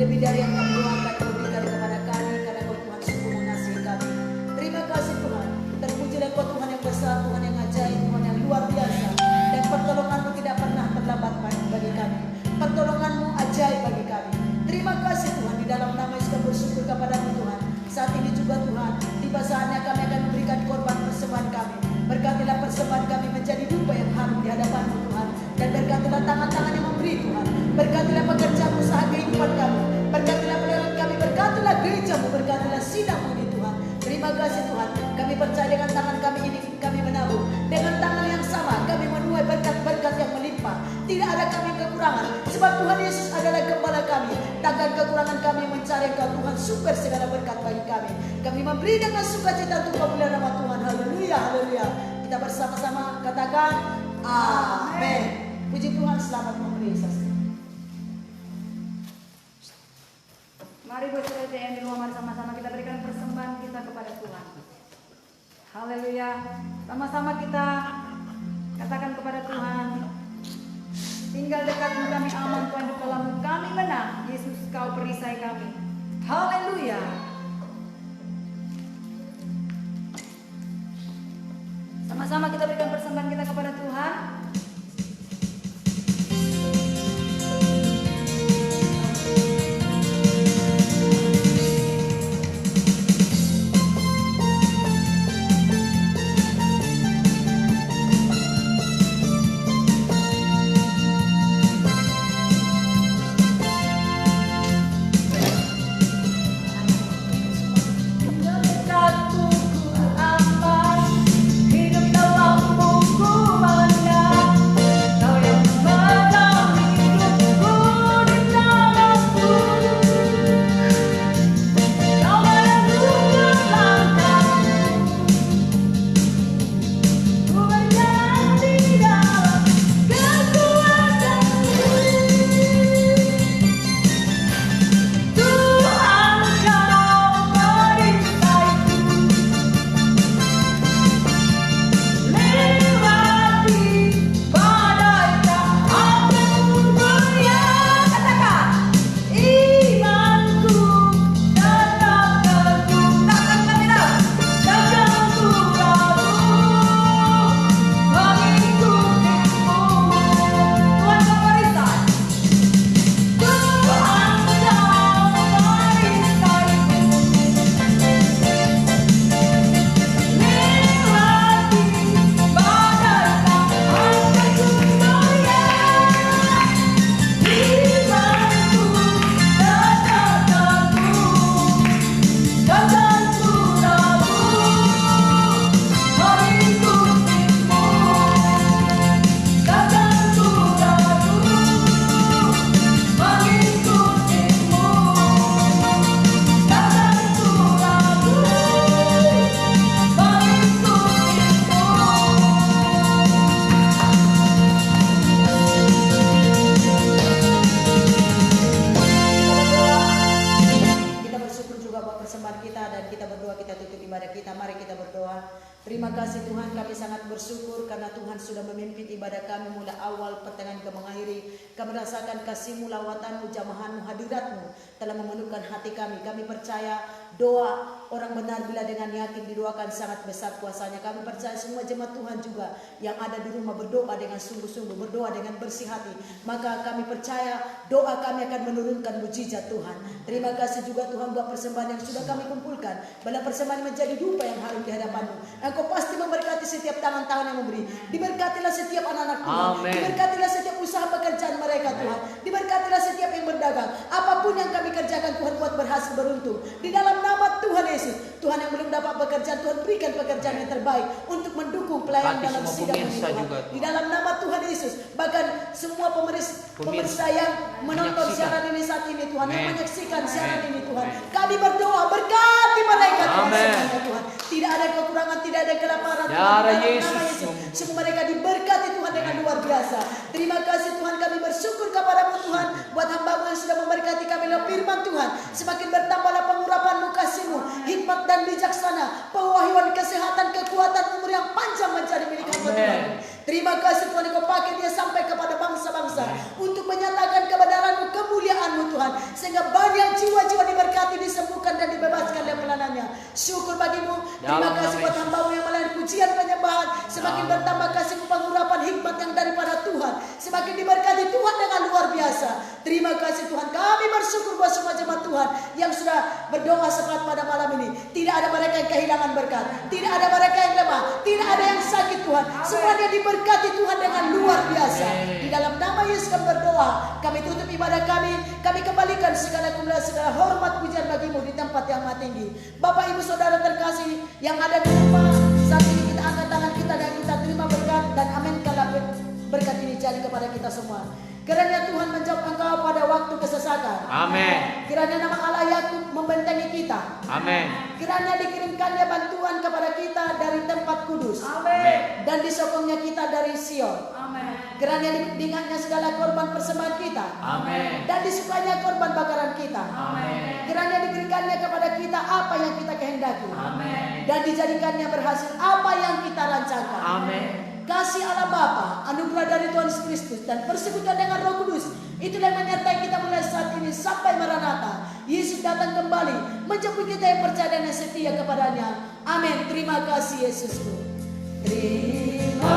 lebih dari yang kami doakan kau berikan kepada kami, karena kau Tuhan sungguh mengasihi kami. Terima kasih Tuhan, terpujilah kau Tuhan yang besar, Tuhan yang ajaib, Tuhan yang luar biasa, dan pertolongan-Mu tidak pernah terlambat bagi kami. Pertolongan-Mu ajaib bagi kami. Terima kasih Tuhan, di dalam nama Yesus kami bersyukur kepada-Mu Tuhan. Saat ini juga Tuhan, tiba saatnya kami akan memberikan korban persembahan kami. Berkatilah persembahan kami menjadi dupa yang harum di hadapan-Mu Tuhan, dan berkatilah tangan-tangan yang memberi Tuhan. Berkatilah pekerjaan usaha kehidupan kami, berkatilah pelayanan kami, berkatilah gereja-Mu, berkatilah sidang-Mu ini Tuhan. Terima kasih Tuhan, kami percaya dengan tangan kami ini kami menabur, dengan tangan yang sama kami menuai berkat-berkat yang melimpah. Tidak ada kami kekurangan, sebab Tuhan Yesus adalah gembala kami. Takkan kekurangan kami mencari Engkau Tuhan, sumber segala berkat bagi kami. Kami memberi dengan sukacita untuk kemuliaan nama Tuhan. Haleluya, haleluya. Kita bersama-sama katakan amin. Puji Tuhan, selamat memberi. Mari buat saudara yang di rumah, mari sama-sama kita berikan persembahan kita kepada Tuhan. Haleluya. Sama-sama kita katakan kepada Tuhan, tinggal dekatmu kami aman, Tuhan di dalammu kami menang. Yesus kau perisai kami. Haleluya. Sama-sama kita berikan persembahan kita kepada Tuhan. Dekatku ku aman, hidup dalam menutup ibadah kita. Mari kita berdoa. Terima kasih Tuhan, kami sangat bersyukur karena Tuhan sudah memimpin ibadah kami mulai awal pertengahan ke mengakhiri. Kami merasakan kasih-Mu, lawatan-Mu, jamahan-Mu, hadirat-Mu telah memenuhkan hati kami. Kami percaya doa orang benar bila dengan yakin didoakan sangat besar kuasanya. Kami percaya semua jemaat Tuhan juga yang ada di rumah berdoa dengan sungguh-sungguh, berdoa dengan bersih hati. Maka kami percaya doa kami akan menurunkan mujizat Tuhan. Terima kasih juga Tuhan buat persembahan yang sudah kami kumpulkan. Bila persembahan menjadi dupa yang harum di hadapan-Mu. Engkau pasti memberkati setiap tangan-tangan yang memberi. Diberkatilah setiap anak-anak Tuhan. Amen. Diberkatilah setiap usaha pekerjaan mereka Tuhan. Diberkatilah setiap yang berdagang. Apapun yang kami kerjakan Tuhan buat berhasil beruntung. Di dalam nama Tuhan Yesus. Tuhan yang belum dapat pekerjaan, Tuhan berikan pekerjaan yang terbaik untuk mendukung pelayan Berkati dalam semua sidang ini pemirsa Tuhan. juga, Tuhan. Di dalam nama Tuhan Yesus. Bahkan semua pemirsa yang menonton Menyaksikan. siaran ini saat ini Tuhan. Yang Amen. menyaksikan siaran Amen. ini Tuhan. Amen. Kami berdoa berkati mereka Tuhan. Amen. Semuanya, Tuhan. Tidak ada kekurangan, tidak ada kelaparan. Ya, Tuhan. Di dalam Yesus. nama Yesus. Semua mereka diberkati Tuhan dengan luar biasa. Terima kasih Tuhan, kami bersyukur kepadamu Tuhan. Buat hamba-Mu yang sudah memberkati kami lewat firman Tuhan. Semakin bertambahlah pengurapan-Mu, kasih-Mu, hikmat dan bijaksana, pewahyuan, kesehatan, kekuatan, umur yang panjang menjadi milik hamba Tuhan. Terima kasih Tuhan, Engkau pakai dia sampai kepada bangsa-bangsa untuk menyatakan kebenaran-Mu, kemuliaan-Mu Tuhan, sehingga banyak jiwa-jiwa diberkati, disembuhkan dan dibebaskan dari pelanannya. Syukur bagimu. Terima Dalam kasih nama buat hamba-Mu yang melayani pujian penyembahan. Semakin bertambah kasih-Mu, pengurapan, hikmat yang daripada Tuhan. Semakin diberkati Tuhan dengan luar biasa. Terima kasih Tuhan. Kami bersyukur buat semua jemaat Tuhan yang sudah berdoa sepat pada malam ini. Tidak ada mereka yang kehilangan berkat. Tidak ada mereka yang lemah. Tidak ada yang sakit Tuhan. Semuanya diberkati Tuhan dengan luar biasa. Di dalam nama Yesus kami berdoa. Kami tutup ibadah kami. Kami kembalikan segala kemuliaan, segala hormat pujian bagimu di tempat yang maha tinggi. Bapak Ibu Saudara terkasih yang ada di rumah, saat ini kita angkat tangan kita dan kita terima berkat dan aminkanlah berkat ini jadi kepada kita semua. Kiranya Tuhan menjawab engkau pada waktu kesesatan. Amin. Kiranya nama Allah Yakub membentengi kita. Amin. Kiranya dikirimkannya bantuan kepada kita dari tempat kudus. Amin. Dan disokongnya kita dari Sion. Amin. Kiranya diingatnya segala korban persembahan kita. Amin. Dan disukainya korban bakaran kita. Amin. Kiranya diberikannya kepada kita apa yang kita kehendaki. Amin. Dan dijadikannya berhasil apa yang kita rancangkan. Amin. Kasih Allah Bapa, anugerah dari Tuhan Yesus Kristus dan persekutuan dengan Roh Kudus, itulah yang menyertai kita mulai saat ini sampai Maranatha. Yesus datang kembali, menjemput kita yang percaya dan setia kepadanya. Amin. Terima kasih Yesusku. Terima